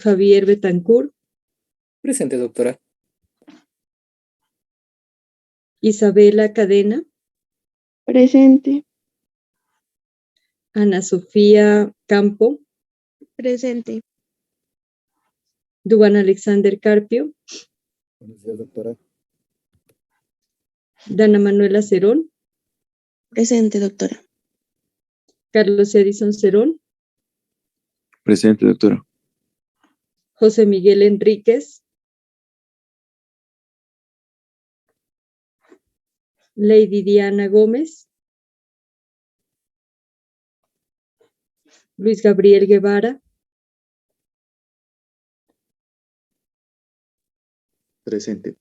Javier Betancourt, Presente, doctora. Isabela Cadena, Presente. Ana Sofía Campo, Presente. Duván Alexander Carpio, Buenos días, doctora. Dana Manuela Cerón, Presente, doctora. Carlos Edison Cerón, Presente, doctora. José Miguel Enríquez, Lady Diana Gómez, Luis Gabriel Guevara, Presente.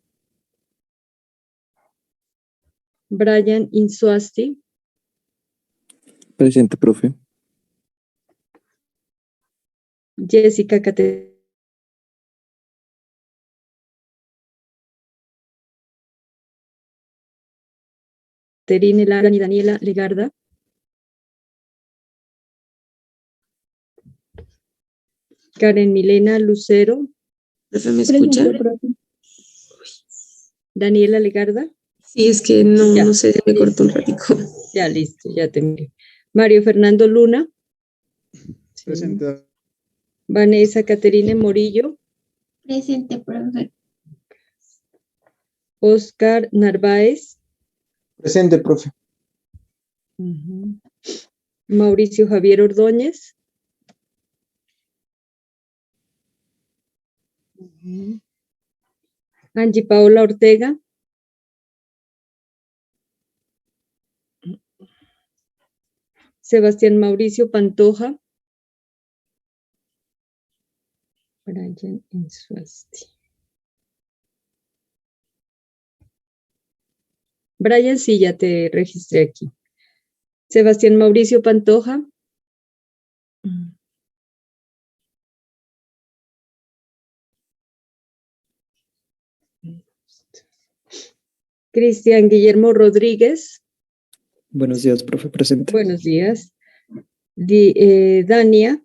Brian Insuasti, Presente, profe. Jessica Caterine Lara y Daniela Legarda, Karen Milena Lucero, ¿Profe, me escucha? Daniela Legarda, Sí, es que no, Ya. no sé, se me cortó un ratico. ya listo, ya te miré. Mario Fernando Luna, sí. Presente. Vanessa Caterine Morillo, Presente, profe. Oscar Narváez, Presente, profe. Mauricio Javier Ordóñez, Angie Paola Ortega, Sebastián Mauricio Pantoja, Brian Insuasti. Brian, sí, ya te registré aquí. Sebastián Mauricio Pantoja. Cristian Guillermo Rodríguez. Buenos días, profe. Presente. Buenos días. Dania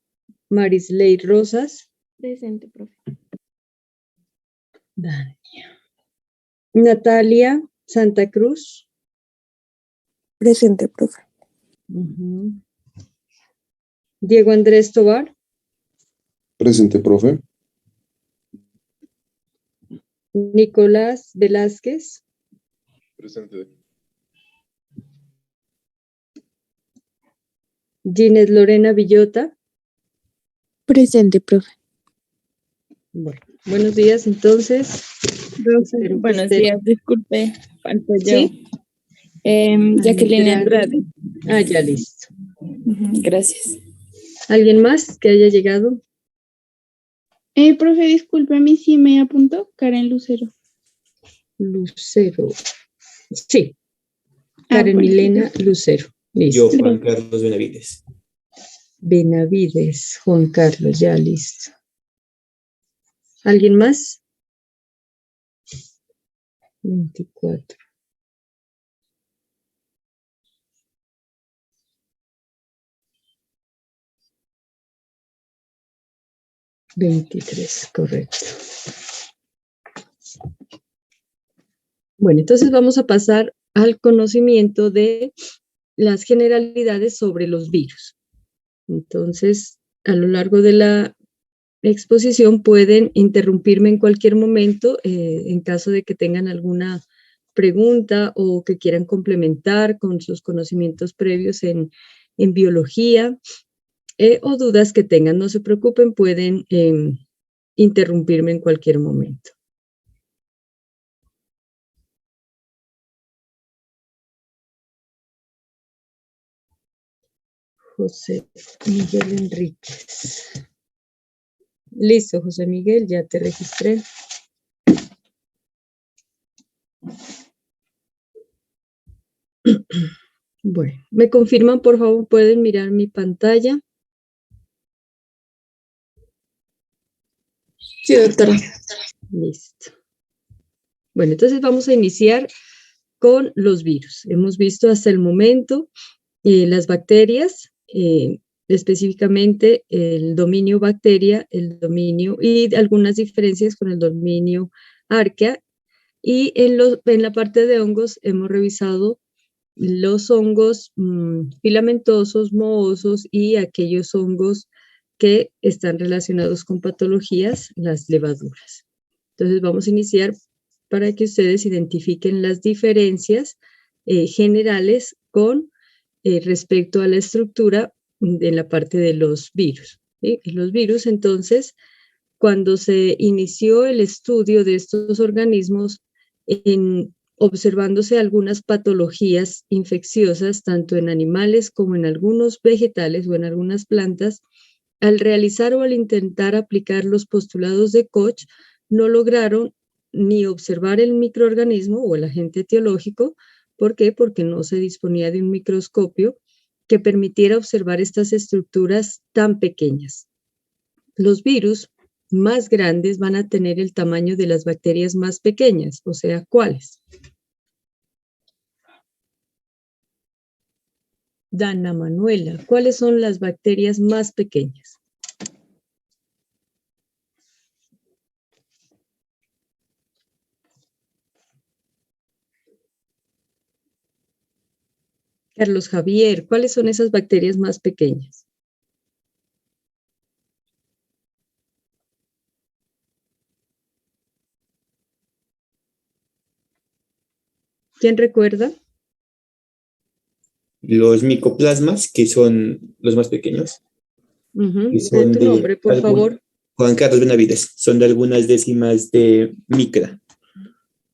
Marisley Rosas. Presente, profe. Dania. Natalia Santa Cruz. Presente, profe. Diego Andrés Tobar. Presente, profe. Nicolás Velázquez. Presente. Ginés Lorena Villota. Presente, profe. Bueno, buenos días, entonces. Espero que Buenos estén- días, disculpe, falto yo. ¿Sí? Jacqueline Andrade. Ya listo. Gracias. ¿Alguien más que haya llegado? Profe, disculpe, a mí sí me apuntó Karen Lucero. Lucero. Sí. Karen bueno, Milena Lucero. Yo, Listo. Juan Carlos Benavides. Benavides, Juan Carlos, ya listo. ¿Alguien más? 24. $23, correcto. Bueno, entonces vamos a pasar al conocimiento de las generalidades sobre los virus. Entonces, a lo largo de la exposición pueden interrumpirme en cualquier momento en caso de que tengan alguna pregunta o que quieran complementar con sus conocimientos previos en biología o dudas que tengan. No se preocupen, pueden interrumpirme en cualquier momento. José Miguel Enríquez. Listo, José Miguel, ya te registré. Bueno, ¿me confirman, por favor? ¿Pueden mirar mi pantalla? Sí, doctora. Listo. Bueno, entonces vamos a iniciar con los virus. Hemos visto hasta el momento las bacterias, específicamente el dominio bacteria, el dominio y algunas diferencias con el dominio arquea. Y en la parte de hongos hemos revisado los hongos filamentosos, mohosos y aquellos hongos que están relacionados con patologías, las levaduras. Entonces vamos a iniciar para que ustedes identifiquen las diferencias generales con respecto a la estructura de la parte de los virus. ¿Sí? Los virus, entonces, cuando se inició el estudio de estos organismos, observándose algunas patologías infecciosas, tanto en animales como en algunos vegetales o en algunas plantas, al realizar o al intentar aplicar los postulados de Koch, no lograron ni observar el microorganismo o el agente etiológico. ¿Por qué? Porque no se disponía de un microscopio que permitiera observar estas estructuras tan pequeñas. Los virus más grandes van a tener el tamaño de las bacterias más pequeñas, o sea, ¿cuáles? Dana Manuela, ¿cuáles son las bacterias más pequeñas? Carlos Javier, ¿cuáles son esas bacterias más pequeñas? ¿Quién recuerda? Los micoplasmas, que son los más pequeños. Que son tu nombre, por favor. Juan Carlos Benavides. Son de algunas décimas de micra.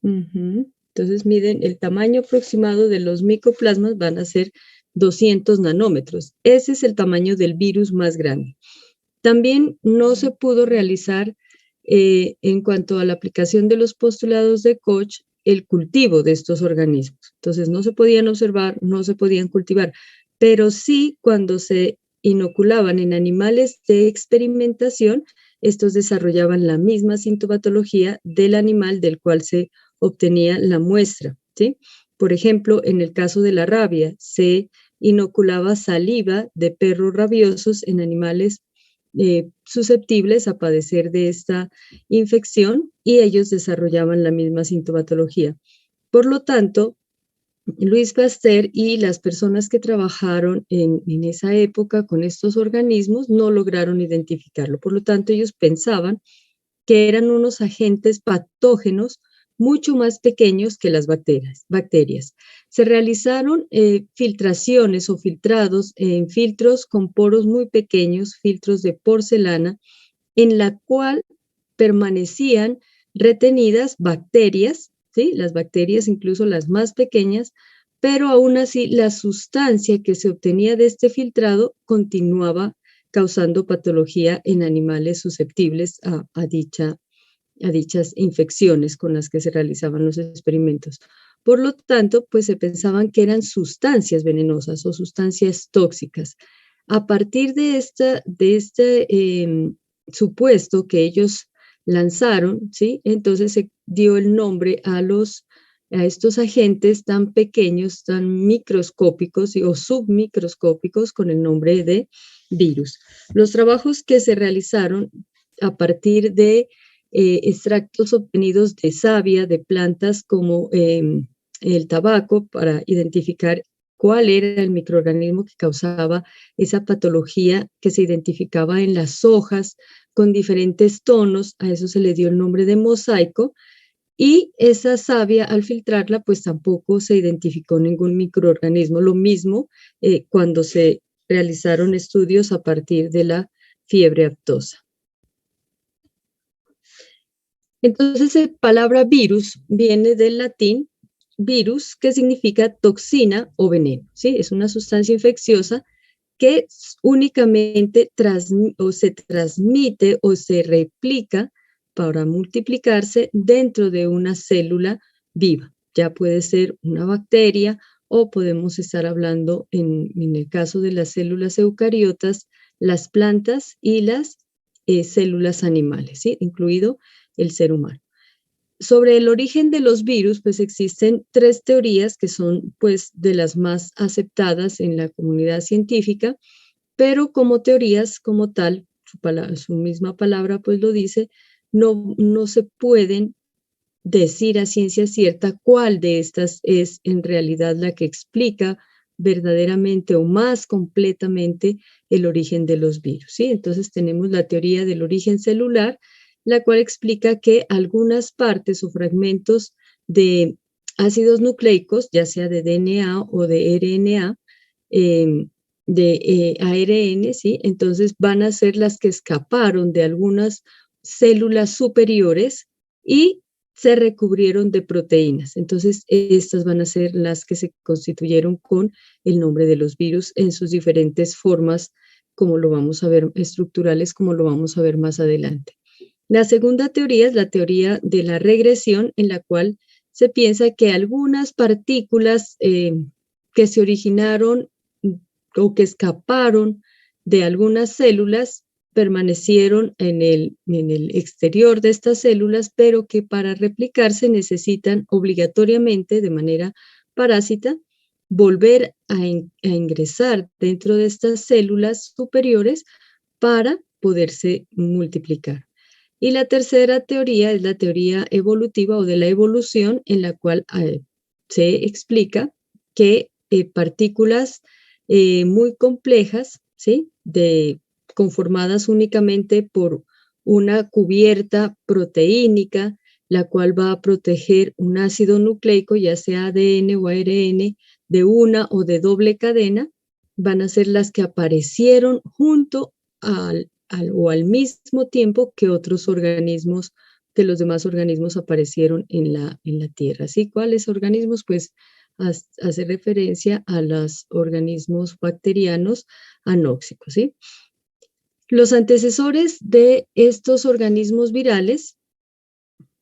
Entonces miden el tamaño aproximado de los micoplasmas, van a ser 200 nanómetros. Ese es el tamaño del virus más grande. También no se pudo realizar en cuanto a la aplicación de los postulados de Koch el cultivo de estos organismos. Entonces no se podían observar, no se podían cultivar, pero sí cuando se inoculaban en animales de experimentación, estos desarrollaban la misma sintomatología del animal del cual se obtenía la muestra, ¿sí? Por ejemplo, en el caso de la rabia, se inoculaba saliva de perros rabiosos en animales susceptibles a padecer de esta infección y ellos desarrollaban la misma sintomatología. Por lo tanto, Louis Pasteur y las personas que trabajaron en esa época con estos organismos no lograron identificarlo. Por lo tanto, ellos pensaban que eran unos agentes patógenos mucho más pequeños que las bacterias. Se realizaron filtraciones o filtrados en filtros con poros muy pequeños, filtros de porcelana, en la cual permanecían retenidas bacterias, ¿sí? Las bacterias, incluso las más pequeñas, pero aún así la sustancia que se obtenía de este filtrado continuaba causando patología en animales susceptibles a dichas infecciones con las que se realizaban los experimentos. Por lo tanto, pues se pensaban que eran sustancias venenosas o sustancias tóxicas. A partir de este supuesto que ellos lanzaron, ¿sí? Entonces se dio el nombre a estos agentes tan pequeños, tan microscópicos o submicroscópicos con el nombre de virus. Los trabajos que se realizaron a partir de extractos obtenidos de savia de plantas como el tabaco para identificar cuál era el microorganismo que causaba esa patología que se identificaba en las hojas con diferentes tonos. A eso se le dio el nombre de mosaico. Y esa savia, al filtrarla, pues tampoco se identificó ningún microorganismo. Lo mismo cuando se realizaron estudios a partir de la fiebre aftosa. Entonces, la palabra virus viene del latín virus, que significa toxina o veneno, ¿sí? Es una sustancia infecciosa que únicamente se transmite o se replica para multiplicarse dentro de una célula viva. Ya puede ser una bacteria o podemos estar hablando, en el caso de las células eucariotas, las plantas y las células animales, ¿sí? Incluido el ser humano. Sobre el origen de los virus, pues existen 3 teorías que son pues de las más aceptadas en la comunidad científica, pero como teorías como tal, su misma palabra pues lo dice, no se pueden decir a ciencia cierta cuál de estas es en realidad la que explica verdaderamente o más completamente el origen de los virus, ¿sí? Entonces tenemos la teoría del origen celular, la cual explica que algunas partes o fragmentos de ácidos nucleicos, ya sea de DNA o de RNA, de ARN, ¿sí? Entonces van a ser las que escaparon de algunas células superiores y se recubrieron de proteínas. Entonces, estas van a ser las que se constituyeron con el nombre de los virus en sus diferentes formas, como lo vamos a ver, estructurales, como lo vamos a ver más adelante. La segunda teoría es la teoría de la regresión, en la cual se piensa que algunas partículas que se originaron o que escaparon de algunas células permanecieron en el exterior de estas células, pero que para replicarse necesitan obligatoriamente, de manera parásita, volver a ingresar dentro de estas células superiores para poderse multiplicar. Y la tercera teoría es la teoría evolutiva o de la evolución, en la cual se explica que partículas muy complejas, ¿sí? Conformadas únicamente por una cubierta proteínica, la cual va a proteger un ácido nucleico, ya sea ADN o ARN, de una o de doble cadena, van a ser las que aparecieron junto al mismo tiempo que otros organismos, que los demás organismos aparecieron en la Tierra. ¿Sí? ¿Cuáles organismos? Pues hace referencia a los organismos bacterianos anóxicos, ¿sí? Los antecesores de estos organismos virales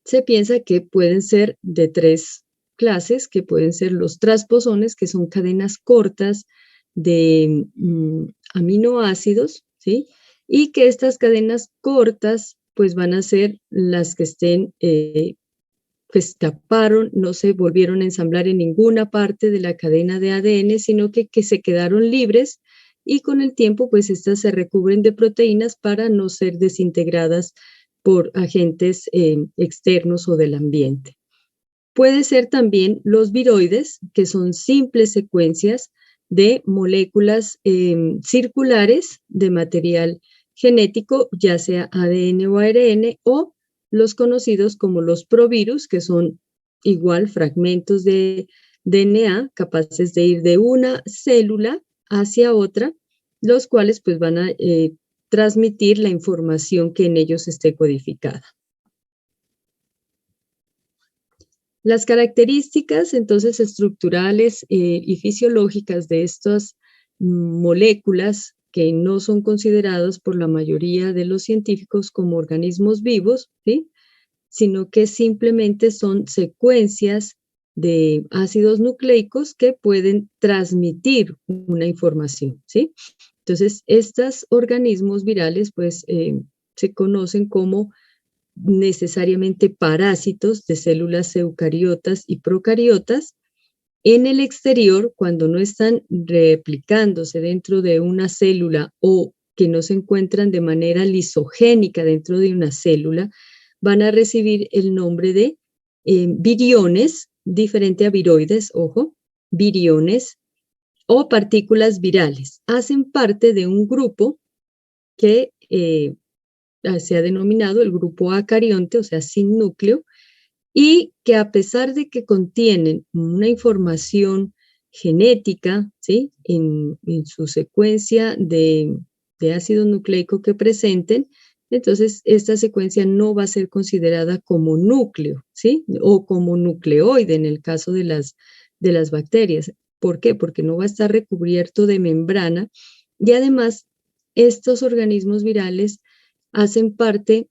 se piensa que pueden ser de tres clases, que pueden ser los transposones, que son cadenas cortas de aminoácidos, ¿sí? Y que estas cadenas cortas pues van a ser las que estén, que escaparon, no se volvieron a ensamblar en ninguna parte de la cadena de ADN, sino que se quedaron libres y con el tiempo pues estas se recubren de proteínas para no ser desintegradas por agentes externos o del ambiente. Puede ser también los viroides, que son simples secuencias de moléculas circulares de material genético, ya sea ADN o ARN, o los conocidos como los provirus, que son igual fragmentos de DNA capaces de ir de una célula hacia otra, los cuales pues van a transmitir la información que en ellos esté codificada. Las características entonces estructurales y fisiológicas de estas moléculas que no son considerados por la mayoría de los científicos como organismos vivos, ¿sí? Sino que simplemente son secuencias de ácidos nucleicos que pueden transmitir una información, ¿sí? Entonces, estos organismos virales pues se conocen como necesariamente parásitos de células eucariotas y procariotas. En el exterior, cuando no están replicándose dentro de una célula o que no se encuentran de manera lisogénica dentro de una célula, van a recibir el nombre de viriones, diferente a viroides, ojo, viriones o partículas virales. Hacen parte de un grupo que se ha denominado el grupo acarionte, o sea, sin núcleo, y que a pesar de que contienen una información genética, ¿sí? en su secuencia de ácido nucleico que presenten, entonces esta secuencia no va a ser considerada como núcleo, ¿sí? O como nucleoide en el caso de las bacterias. ¿Por qué? Porque no va a estar recubierto de membrana y además estos organismos virales hacen parte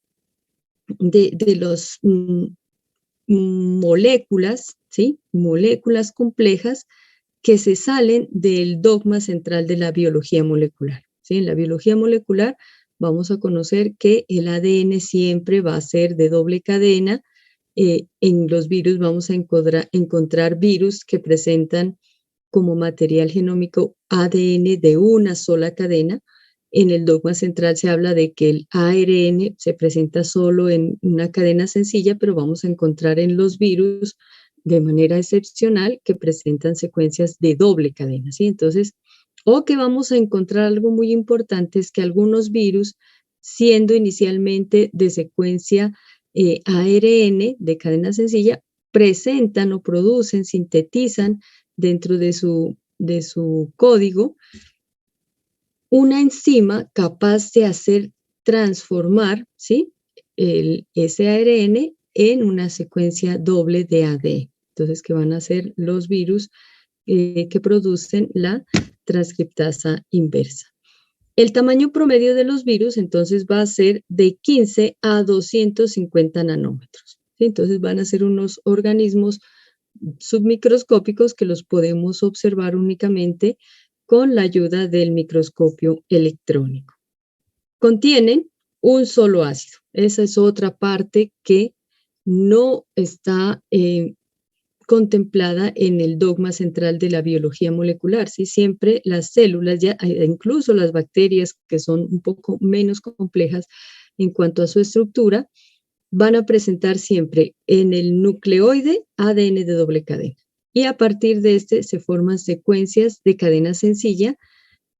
de las moléculas, ¿sí? Moléculas complejas que se salen del dogma central de la biología molecular, ¿sí? En la biología molecular vamos a conocer que el ADN siempre va a ser de doble cadena. En los virus vamos a encontrar virus que presentan como material genómico ADN de una sola cadena, En el dogma central se habla de que el ARN se presenta solo en una cadena sencilla, pero vamos a encontrar en los virus de manera excepcional que presentan secuencias de doble cadena, ¿sí? Entonces, o que vamos a encontrar algo muy importante es que algunos virus, siendo inicialmente de secuencia ARN de cadena sencilla, presentan o producen, sintetizan dentro de su código una enzima capaz de hacer transformar, ¿sí?, ese ARN en una secuencia doble de ADN. Entonces, que van a ser los virus que producen la transcriptasa inversa. El tamaño promedio de los virus, entonces, va a ser de 15 a 250 nanómetros. ¿Sí? Entonces, van a ser unos organismos submicroscópicos que los podemos observar únicamente con la ayuda del microscopio electrónico. Contienen un solo ácido. Esa es otra parte que no está contemplada en el dogma central de la biología molecular. ¿Sí? Siempre las células, ya, incluso las bacterias, que son un poco menos complejas en cuanto a su estructura, van a presentar siempre en el nucleoide ADN de doble cadena. Y a partir de este se forman secuencias de cadena sencilla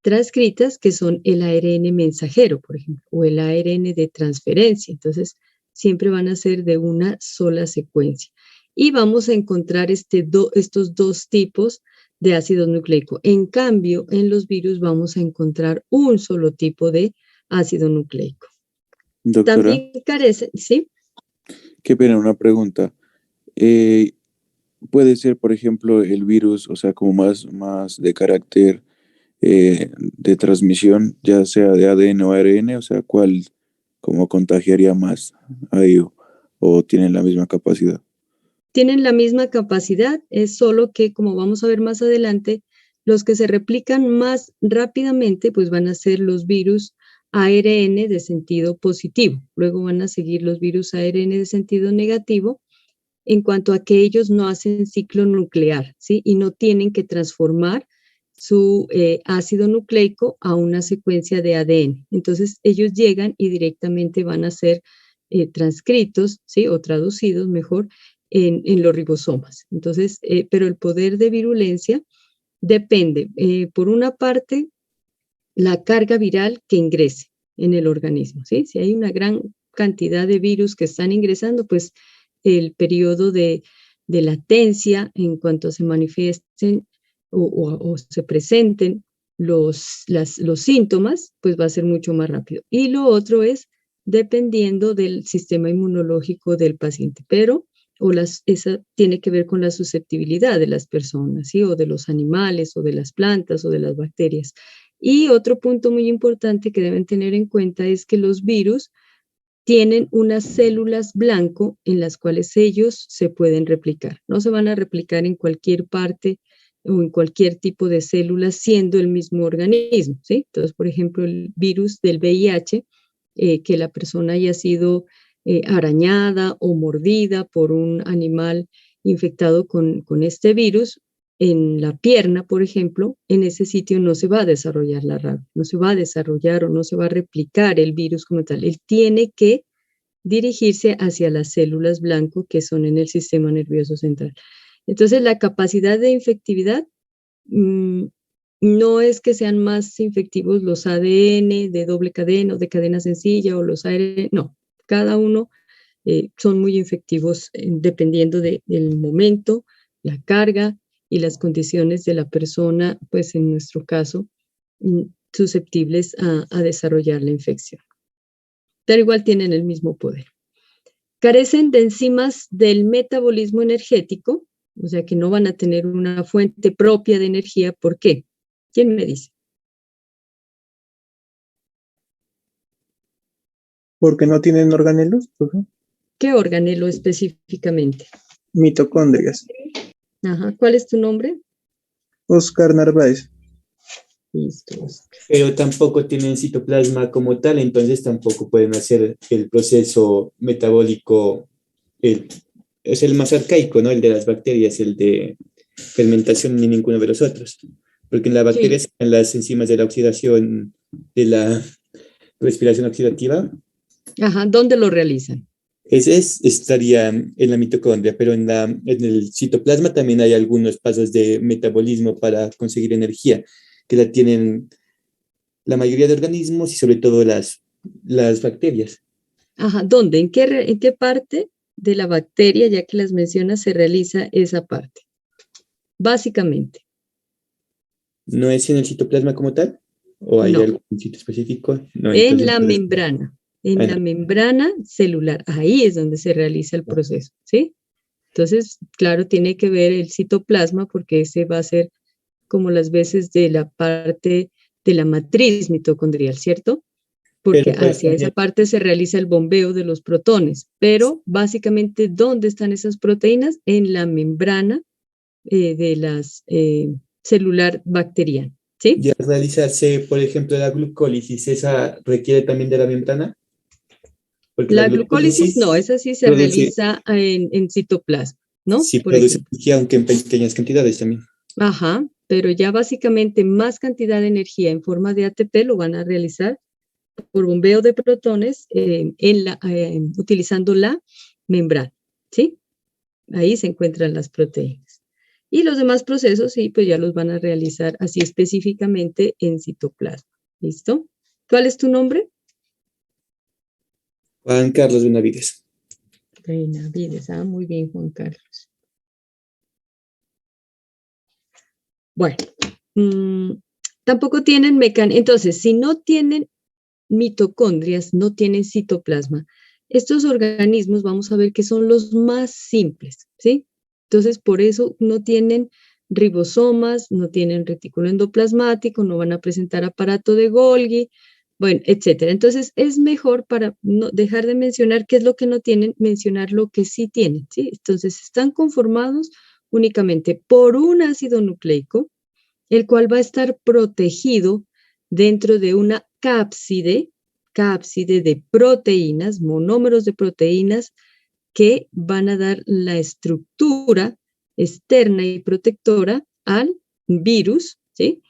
transcritas, que son el ARN mensajero, por ejemplo, o el ARN de transferencia. Entonces, siempre van a ser de una sola secuencia. Y vamos a encontrar estos dos tipos de ácido nucleico. En cambio, en los virus vamos a encontrar un solo tipo de ácido nucleico. Doctora, También carece, ¿sí? qué pena, una pregunta. Puede ser, por ejemplo, el virus, o sea, como más de carácter de transmisión, ya sea de ADN o ARN, o sea, ¿cuál como contagiaría más ahí o tienen la misma capacidad? Tienen la misma capacidad, es solo que, como vamos a ver más adelante, los que se replican más rápidamente pues van a ser los virus ARN de sentido positivo. Luego van a seguir los virus ARN de sentido negativo, en cuanto a que ellos no hacen ciclo nuclear, ¿sí? Y no tienen que transformar su ácido nucleico a una secuencia de ADN. Entonces, ellos llegan y directamente van a ser transcritos, ¿sí? O traducidos, mejor, en los ribosomas. Entonces, pero el poder de virulencia depende, por una parte, la carga viral que ingrese en el organismo, ¿sí? Si hay una gran cantidad de virus que están ingresando, pues el periodo de latencia en cuanto se manifiesten o se presenten los síntomas, pues va a ser mucho más rápido. Y lo otro es dependiendo del sistema inmunológico del paciente, pero esa tiene que ver con la susceptibilidad de las personas, ¿sí? O de los animales, o de las plantas, o de las bacterias. Y otro punto muy importante que deben tener en cuenta es que los virus tienen unas células blanco en las cuales ellos se pueden replicar. No se van a replicar en cualquier parte o en cualquier tipo de células siendo el mismo organismo, ¿sí? Entonces, por ejemplo, el virus del VIH, que la persona haya sido arañada o mordida por un animal infectado con este virus, en la pierna, por ejemplo, en ese sitio no se va a desarrollar la rabia, no se va a desarrollar o no se va a replicar el virus como tal. Él tiene que dirigirse hacia las células blanco que son en el sistema nervioso central. Entonces, la capacidad de infectividad no es que sean más infectivos los ADN de doble cadena o de cadena sencilla o los ARN, no. Cada uno son muy infectivos dependiendo del momento, la carga y las condiciones de la persona, pues en nuestro caso, susceptibles a desarrollar la infección. Pero igual tienen el mismo poder. Carecen de enzimas del metabolismo energético, o sea que no van a tener una fuente propia de energía. ¿Por qué? ¿Quién me dice? Porque no tienen organelos, ¿Qué organelo específicamente? mitocondrias. Ajá. ¿Cuál es tu nombre? Oscar Narváez. Listo. Pero tampoco tienen citoplasma como tal, entonces tampoco pueden hacer el proceso metabólico, es el más arcaico, ¿no? El de las bacterias, el de fermentación, ni ninguno de los otros. Porque en las bacterias están las enzimas de la oxidación de la respiración oxidativa. Ajá, ¿dónde lo realizan? Estaría en la mitocondria, pero en el citoplasma también hay algunos pasos de metabolismo para conseguir energía, que la tienen la mayoría de organismos y sobre todo las bacterias. Ajá, ¿dónde? ¿En qué parte de la bacteria, ya que las mencionas, se realiza esa parte? Básicamente. ¿No es en el citoplasma como tal? ¿O hay No. algún sitio específico? No, En entonces, la membrana, en la membrana celular, ahí es donde se realiza el proceso, ¿sí? Entonces, claro, tiene que ver el citoplasma porque ese va a ser como las veces de la parte de la matriz mitocondrial, ¿cierto? Porque pero pues hacia esa parte se realiza el bombeo de los protones, pero básicamente, ¿dónde están esas proteínas? En la membrana de las celular bacteriana, ¿sí? ya realizarse, por ejemplo, la glucólisis, ¿esa requiere también de la membrana? Porque la La glucólisis no, glucólisis esa sí se produce, realiza en citoplasma, ¿no? sí Por produce ejemplo. energía, aunque en pequeñas cantidades también. Ajá, pero ya básicamente más cantidad de energía en forma de ATP lo van a realizar por bombeo de protones utilizando la membrana, ¿sí? Ahí se encuentran las proteínas. Y los demás procesos, sí, pues ya los van a realizar así específicamente en citoplasma. ¿Listo? ¿Cuál es tu nombre? Juan Carlos Benavides. Benavides. Ah, muy bien, Juan Carlos. Bueno, tampoco tienen entonces, si no tienen mitocondrias, no tienen citoplasma, estos organismos vamos a ver que son los más simples, ¿sí? Entonces, por eso no tienen ribosomas, no tienen retículo endoplasmático, no van a presentar aparato de Golgi, bueno, etcétera. Entonces, es mejor para no dejar de mencionar qué es lo que no tienen, mencionar lo que sí tienen, ¿sí? Entonces, están conformados únicamente por un ácido nucleico, el cual va a estar protegido dentro de una cápside de proteínas, monómeros de proteínas que van a dar la estructura externa y protectora al virus, ¿sí?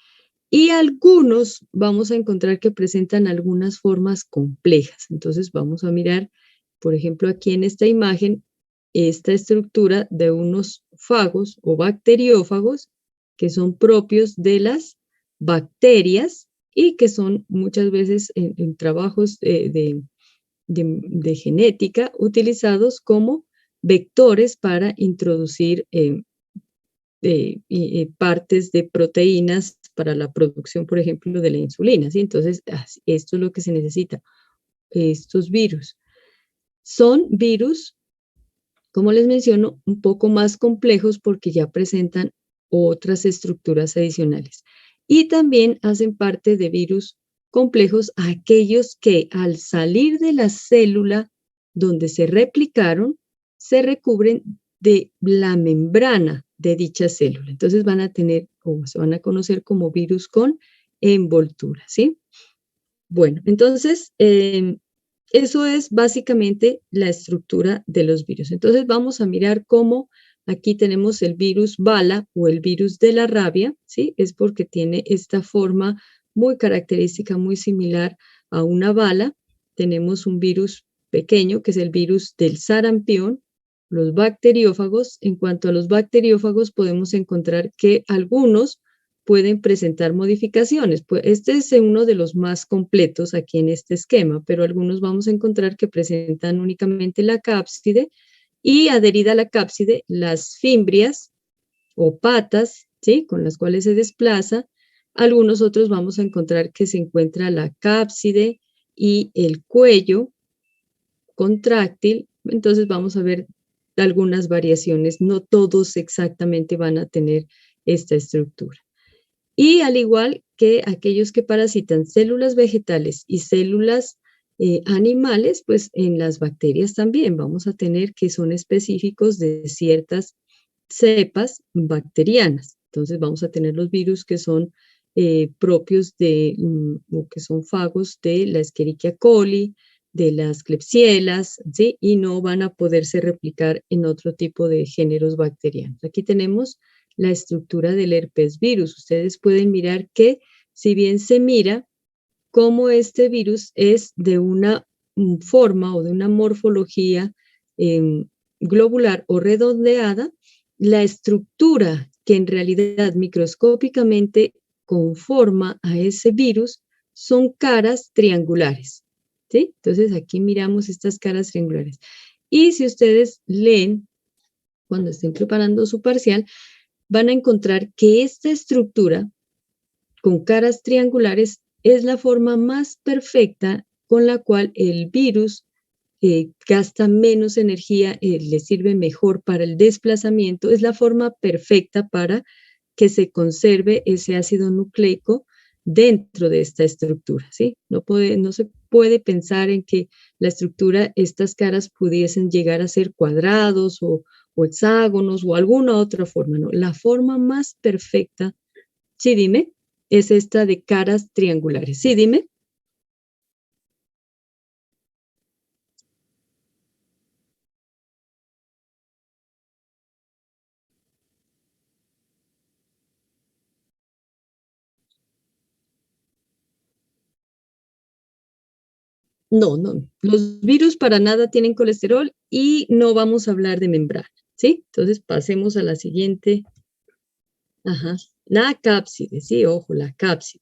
Y algunos vamos a encontrar que presentan algunas formas complejas. Entonces vamos a mirar, por ejemplo, aquí en esta imagen, esta estructura de unos fagos o bacteriófagos que son propios de las bacterias y que son muchas veces en trabajos de genética utilizados como vectores para introducir partes de proteínas para la producción, por ejemplo, de la insulina, ¿sí? Entonces, esto es lo que se necesita. Estos virus son virus, como les menciono, un poco más complejos porque ya presentan otras estructuras adicionales. Y también hacen parte de virus complejos aquellos que al salir de la célula donde se replicaron, se recubren de la membrana de dicha célula. Entonces van a tener o se van a conocer como virus con envoltura, ¿sí? Bueno, entonces eso es básicamente la estructura de los virus. Entonces vamos a mirar cómo aquí tenemos el virus bala o el virus de la rabia, ¿sí? Es porque tiene esta forma muy característica, muy similar a una bala. Tenemos un virus pequeño que es el virus del sarampión. Los bacteriófagos, en cuanto a los bacteriófagos, podemos encontrar que algunos pueden presentar modificaciones. Pues este es uno de los más completos aquí en este esquema, pero algunos vamos a encontrar que presentan únicamente la cápside y adherida a la cápside las fimbrias o patas, ¿sí? Con las cuales se desplaza. Algunos otros vamos a encontrar que se encuentra la cápside y el cuello contráctil. Entonces vamos a ver algunas variaciones. No todos exactamente van a tener esta estructura. Y al igual que aquellos que parasitan células vegetales y células animales, pues en las bacterias también vamos a tener que son específicos de ciertas cepas bacterianas. Entonces vamos a tener los virus que son propios o que son fagos de la Escherichia coli, de las Klebsielas, ¿sí? Y no van a poderse replicar en otro tipo de géneros bacterianos. Aquí tenemos la estructura del herpes virus. Ustedes pueden mirar que si bien se mira cómo este virus es de una forma o de una morfología globular o redondeada, la estructura que en realidad microscópicamente conforma a ese virus son caras triangulares, ¿sí? Entonces aquí miramos estas caras triangulares. Y si ustedes leen, cuando estén preparando su parcial, van a encontrar que esta estructura con caras triangulares es la forma más perfecta con la cual el virus gasta menos energía, le sirve mejor para el desplazamiento, es la forma perfecta para que se conserve ese ácido nucleico dentro de esta estructura, ¿sí? No se puede pensar en que la estructura, estas caras pudiesen llegar a ser cuadrados o hexágonos o alguna otra forma, ¿no? La forma más perfecta, sí, dime, es esta de caras triangulares. Sí, dime. No, los virus para nada tienen colesterol y no vamos a hablar de membrana, ¿sí? Entonces pasemos a la siguiente. Ajá, la cápside, sí, ojo, la cápside.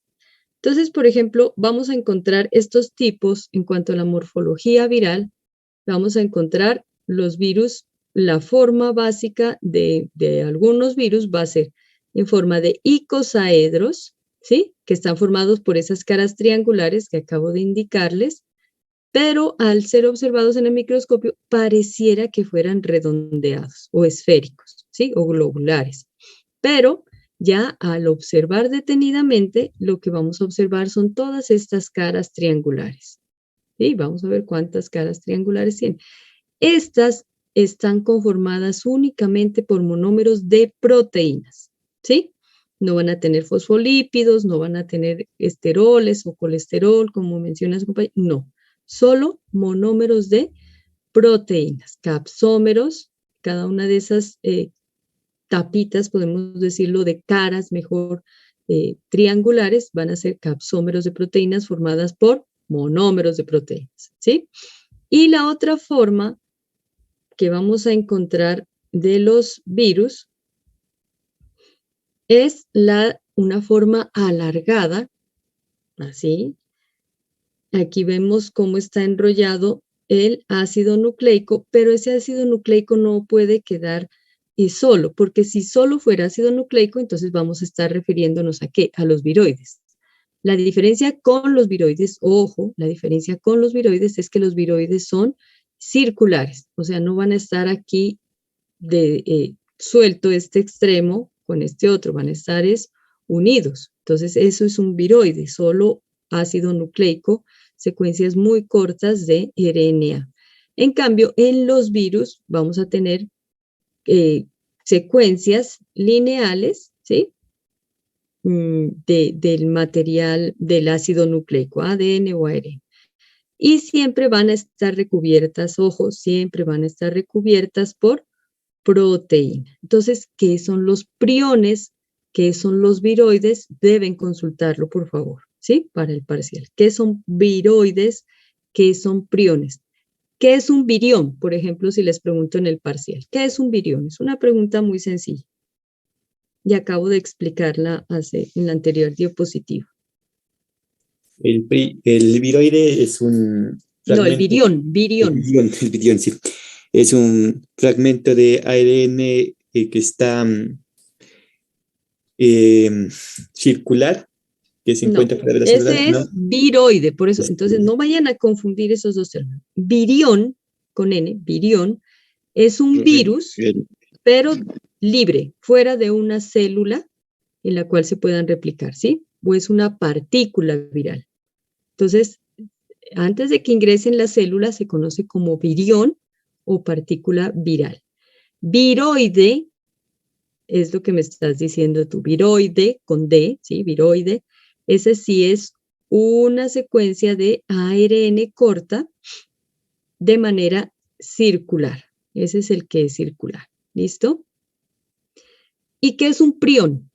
Entonces, por ejemplo, vamos a encontrar estos tipos en cuanto a la morfología viral. Vamos a encontrar los virus, la forma básica de algunos virus va a ser en forma de icosaedros, ¿sí? Que están formados por esas caras triangulares que acabo de indicarles, pero al ser observados en el microscopio pareciera que fueran redondeados o esféricos, ¿sí? O globulares. Pero ya al observar detenidamente, lo que vamos a observar son todas estas caras triangulares. ¿Sí? Vamos a ver cuántas caras triangulares tienen. Estas están conformadas únicamente por monómeros de proteínas, ¿sí? No van a tener fosfolípidos, no van a tener esteroles o colesterol, como menciona su compañero, no. Solo monómeros de proteínas, capsómeros, cada una de esas tapitas, podemos decirlo, de caras mejor triangulares, van a ser capsómeros de proteínas formadas por monómeros de proteínas, ¿sí? Y la otra forma que vamos a encontrar de los virus es una forma alargada, así. Aquí vemos cómo está enrollado el ácido nucleico, pero ese ácido nucleico no puede quedar solo, porque si solo fuera ácido nucleico, entonces vamos a estar refiriéndonos a ¿qué? A los viroides. La diferencia con los viroides, ojo, la diferencia con los viroides es que los viroides son circulares, o sea, no van a estar aquí suelto este extremo con este otro, van a estar unidos. Entonces, eso es un viroide, solo ácido nucleico, secuencias muy cortas de RNA. En cambio, en los virus vamos a tener secuencias lineales, ¿sí? Del material del ácido nucleico, ADN o ARN. Y siempre van a estar recubiertas, ojo, siempre van a estar recubiertas por proteína. Entonces, ¿qué son los priones? ¿Qué son los viroides? Deben consultarlo, por favor, ¿sí? Para el parcial. ¿Qué son viroides? ¿Qué son priones? ¿Qué es un virión? Por ejemplo, si les pregunto en el parcial. ¿Qué es un virión? Es una pregunta muy sencilla. Y acabo de explicarla en la anterior diapositiva. El viroide es un No, el fragmento. virión. El virión, sí. Es un fragmento de ARN que está circular, que se encuentra fuera de la célula. Ese es viroide, por eso. Entonces, no vayan a confundir esos dos términos. Virión, con N, virión, es un virus, pero libre, fuera de una célula en la cual se puedan replicar, ¿sí? O es una partícula viral. Entonces, antes de que ingrese en la célula, se conoce como virión o partícula viral. Viroide es lo que me estás diciendo tú, viroide con D, ¿sí? Viroide. Ese sí es una secuencia de ARN corta de manera circular. Ese es el que es circular. ¿Listo? ¿Y qué es un prión?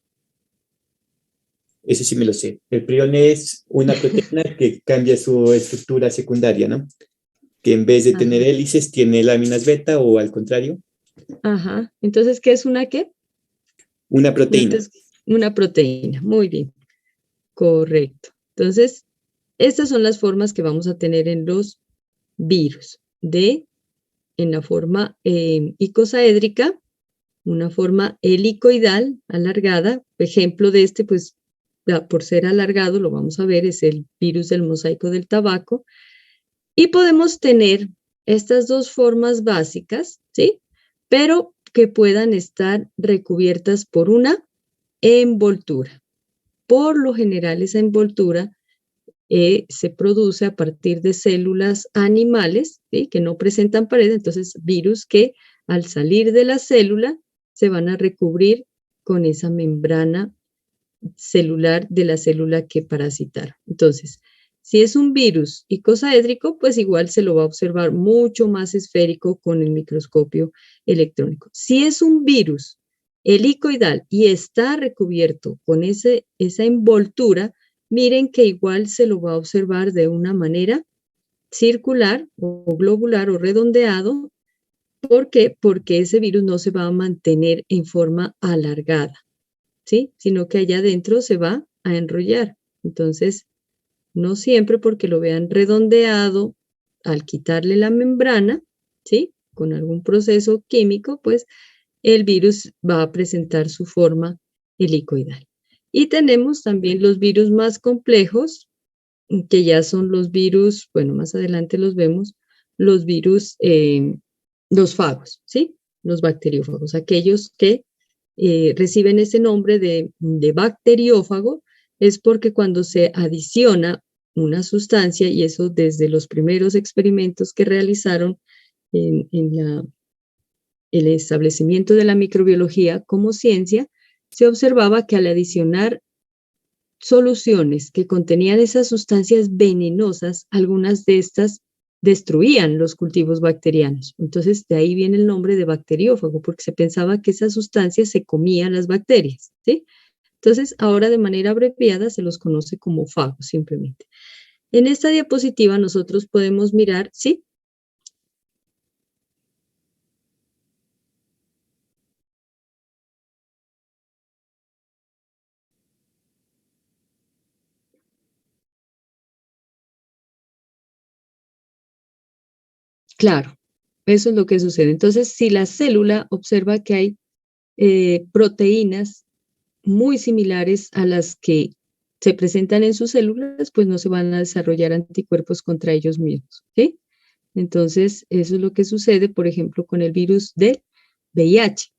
Ese sí me lo sé. El prión es una proteína que cambia su estructura secundaria, ¿no? Que en vez de tener Ajá. hélices tiene láminas beta o al contrario, Ajá. Entonces, ¿qué es una qué? una proteína. Una proteína. Muy bien. Correcto. Entonces, estas son las formas que vamos a tener en los virus. En la forma icosaédrica, una forma helicoidal alargada. Ejemplo de este, pues, por ser alargado, lo vamos a ver, es el virus del mosaico del tabaco. Y podemos tener estas dos formas básicas, ¿sí? Pero que puedan estar recubiertas por una envoltura. Por lo general, esa envoltura se produce a partir de células animales, ¿sí? Que no presentan pared, entonces virus que al salir de la célula se van a recubrir con esa membrana celular de la célula que parasitaron. Entonces, si es un virus icosaédrico, pues igual se lo va a observar mucho más esférico con el microscopio electrónico. Si es un virus helicoidal y está recubierto con esa envoltura, miren que igual se lo va a observar de una manera circular o globular o redondeado. ¿Por qué? Porque ese virus no se va a mantener en forma alargada, ¿sí? Sino que allá adentro se va a enrollar. Entonces, no siempre porque lo vean redondeado, al quitarle la membrana, ¿sí? Con algún proceso químico, pues el virus va a presentar su forma helicoidal. Y tenemos también los virus más complejos, que ya son los virus, bueno, más adelante los vemos, los virus, los fagos, ¿sí? Los bacteriófagos, aquellos que reciben ese nombre de bacteriófago, es porque cuando se adiciona una sustancia, y eso desde los primeros experimentos que realizaron en el establecimiento de la microbiología como ciencia, se observaba que al adicionar soluciones que contenían esas sustancias venenosas, algunas de estas destruían los cultivos bacterianos. Entonces, de ahí viene el nombre de bacteriófago, porque se pensaba que esas sustancias se comían las bacterias, ¿sí? Entonces, ahora de manera abreviada se los conoce como fagos simplemente. En esta diapositiva nosotros podemos mirar, ¿sí? Claro, eso es lo que sucede. Entonces, si la célula observa que hay proteínas muy similares a las que se presentan en sus células, pues no se van a desarrollar anticuerpos contra ellos mismos, ¿sí? Entonces, eso es lo que sucede, por ejemplo, con el virus del VIH,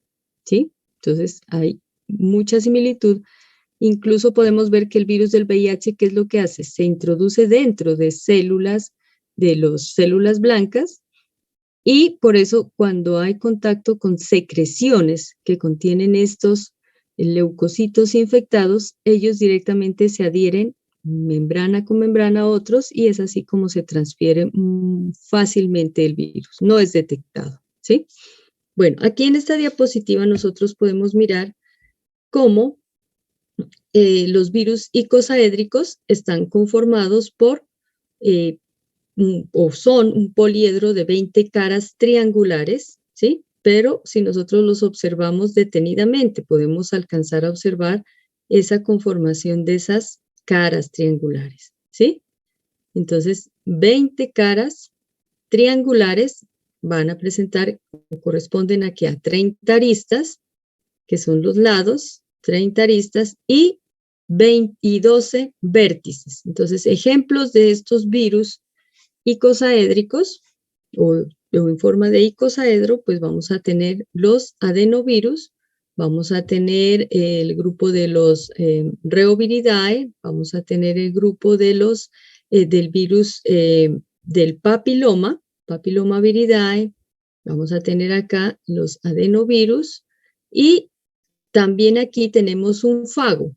¿sí? Entonces, hay mucha similitud. Incluso podemos ver que el virus del VIH, ¿qué es lo que hace? Se introduce dentro de células, de las células blancas, y por eso cuando hay contacto con secreciones que contienen estos leucocitos infectados, ellos directamente se adhieren membrana con membrana a otros y es así como se transfiere fácilmente el virus. No es detectado, ¿sí? Bueno, aquí en esta diapositiva nosotros podemos mirar cómo los virus icosaédricos están conformados por o son un poliedro de 20 caras triangulares, ¿sí? Pero si nosotros los observamos detenidamente, podemos alcanzar a observar esa conformación de esas caras triangulares, ¿sí? Entonces, 20 caras triangulares van a presentar, corresponden aquí a 30 aristas, que son los lados, 30 aristas y 12 vértices. Entonces, ejemplos de estos virus icosaédricos o en forma de icosaedro, pues vamos a tener los adenovirus, vamos a tener el grupo de los Reoviridae, vamos a tener el grupo de los del virus del papiloma viridae, vamos a tener acá los adenovirus y también aquí tenemos un fago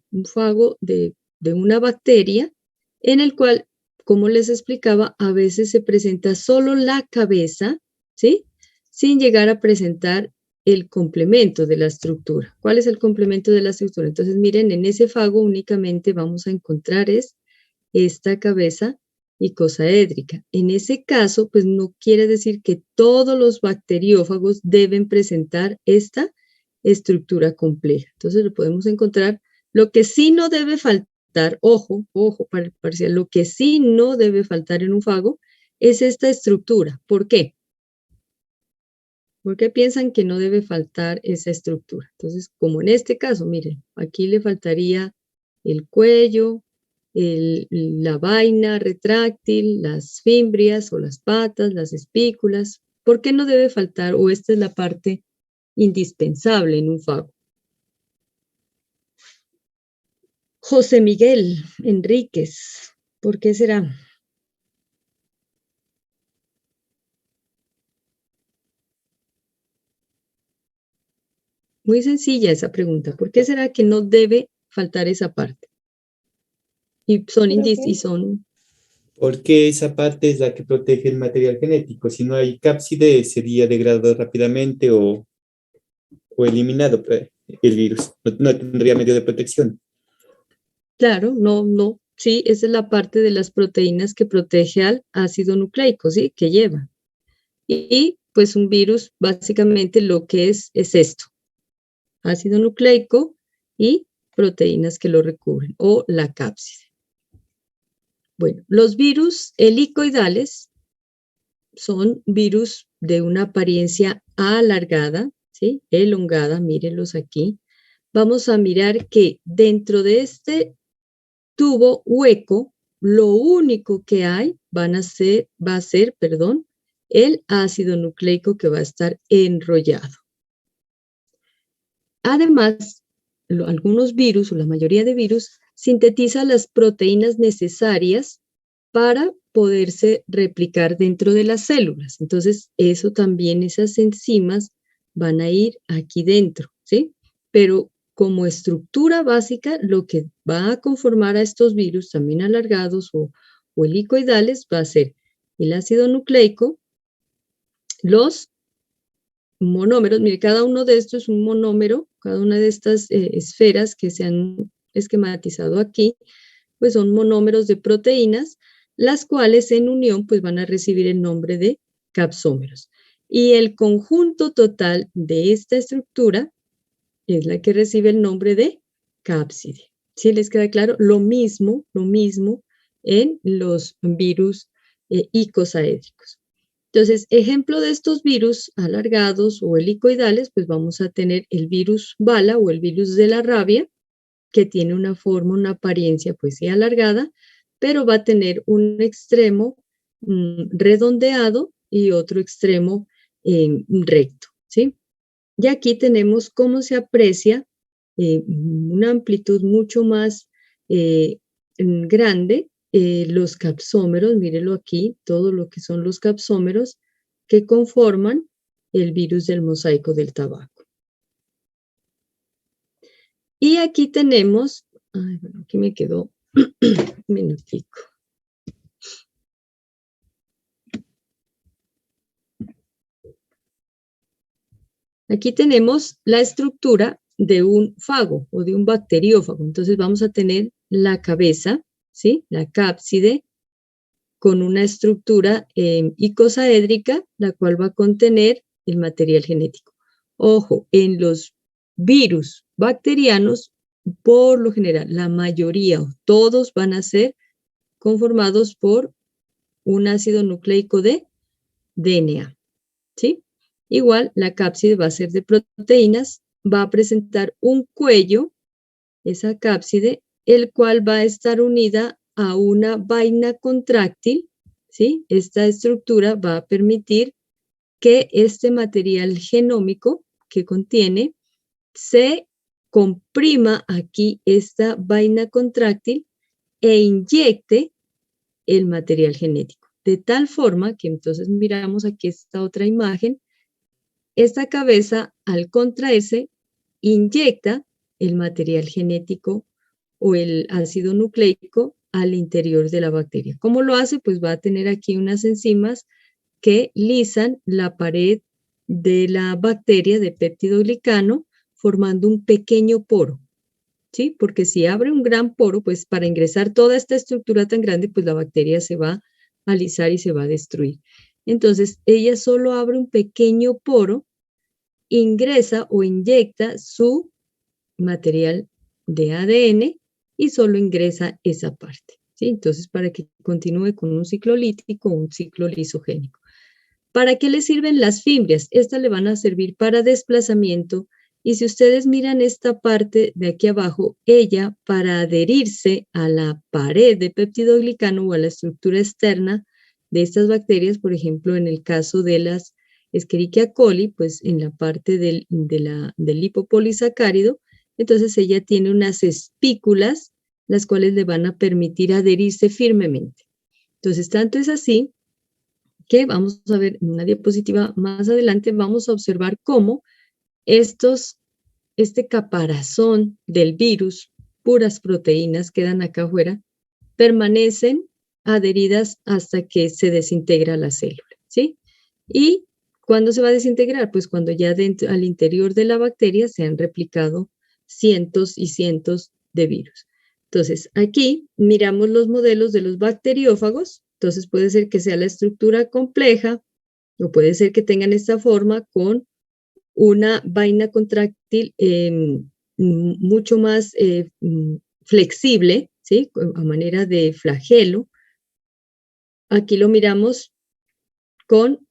de una bacteria en el cual, como les explicaba, a veces se presenta solo la cabeza, ¿sí? Sin llegar a presentar el complemento de la estructura. ¿Cuál es el complemento de la estructura? Entonces, miren, en ese fago únicamente vamos a encontrar esta cabeza icosaédrica. En ese caso, pues no quiere decir que todos los bacteriófagos deben presentar esta estructura compleja. Entonces, lo podemos encontrar. Lo que sí no debe faltar, ojo, para el parcial, lo que sí no debe faltar en un fago es esta estructura. ¿Por qué? ¿Por qué piensan que no debe faltar esa estructura? Entonces, como en este caso, miren, aquí le faltaría el cuello, la vaina retráctil, las fimbrias o las patas, las espículas. ¿Por qué no debe faltar? O esta es la parte indispensable en un fago. José Miguel Enríquez, ¿por qué será? Muy sencilla esa pregunta. ¿Por qué será que no debe faltar esa parte? Y son Porque esa parte es la que protege el material genético. Si no hay cápside, sería degradado rápidamente o eliminado el virus. No tendría medio de protección. Claro, no. Sí, esa es la parte de las proteínas que protege al ácido nucleico, ¿sí? Que lleva. Y pues un virus, básicamente lo que es esto. Ácido nucleico y proteínas que lo recubren, o la cápside. Bueno, los virus helicoidales son virus de una apariencia alargada, ¿sí? Elongada, mírenlos aquí. Vamos a mirar que dentro de este tubo hueco, lo único que hay va a ser, el ácido nucleico que va a estar enrollado. Además, algunos virus o la mayoría de virus sintetizan las proteínas necesarias para poderse replicar dentro de las células. Entonces, eso también, esas enzimas van a ir aquí dentro, ¿sí? Pero como estructura básica, lo que va a conformar a estos virus también alargados o helicoidales va a ser el ácido nucleico, los monómeros. Mire, cada uno de estos es un monómero, cada una de estas esferas que se han esquematizado aquí, pues son monómeros de proteínas, las cuales en unión pues van a recibir el nombre de capsómeros. Y el conjunto total de esta estructura es la que recibe el nombre de cápside. ¿Sí les queda claro? Lo mismo en los virus icosaédricos. Entonces, ejemplo de estos virus alargados o helicoidales, pues vamos a tener el virus bala o el virus de la rabia, que tiene una forma, una apariencia pues sí alargada, pero va a tener un extremo redondeado y otro extremo recto, ¿sí? Y aquí tenemos cómo se aprecia una amplitud mucho más grande los capsómeros, mírenlo aquí, todo lo que son los capsómeros que conforman el virus del mosaico del tabaco. Y aquí tenemos, bueno, aquí me quedó un minutico. Aquí tenemos la estructura de un fago o de un bacteriófago. Entonces vamos a tener la cabeza, ¿sí? La cápside con una estructura icosaédrica, la cual va a contener el material genético. Ojo, en los virus bacterianos, por lo general, la mayoría o todos van a ser conformados por un ácido nucleico de DNA, ¿sí? Igual, la cápside va a ser de proteínas, va a presentar un cuello, esa cápside, el cual va a estar unida a una vaina contráctil, ¿sí? Esta estructura va a permitir que este material genómico que contiene se comprima aquí esta vaina contráctil e inyecte el material genético. De tal forma que entonces miramos aquí esta otra imagen, esta cabeza al contraerse inyecta el material genético o el ácido nucleico al interior de la bacteria. ¿Cómo lo hace? Pues va a tener aquí unas enzimas que lisan la pared de la bacteria de peptidoglicano formando un pequeño poro, ¿sí? Porque si abre un gran poro, pues para ingresar toda esta estructura tan grande, pues la bacteria se va a alisar y se va a destruir. Entonces, ella solo abre un pequeño poro, ingresa o inyecta su material de ADN y solo ingresa esa parte, ¿sí? Entonces, para que continúe con un ciclo lítico o un ciclo lisogénico. ¿Para qué le sirven las fimbrias? Estas le van a servir para desplazamiento y si ustedes miran esta parte de aquí abajo, ella para adherirse a la pared de peptidoglicano o a la estructura externa de estas bacterias, por ejemplo, en el caso de las Escherichia coli, pues en la parte del lipopolisacárido, entonces ella tiene unas espículas, las cuales le van a permitir adherirse firmemente. Entonces, tanto es así que vamos a ver en una diapositiva más adelante, vamos a observar cómo este caparazón del virus, puras proteínas quedan acá afuera, permanecen adheridas hasta que se desintegra la célula, ¿sí? ¿Y cuándo se va a desintegrar? Pues cuando ya dentro, al interior de la bacteria se han replicado cientos y cientos de virus. Entonces, aquí miramos los modelos de los bacteriófagos. Entonces, puede ser que sea la estructura compleja o puede ser que tengan esta forma con una vaina contráctil mucho más flexible, ¿sí? A manera de flagelo. Aquí lo miramos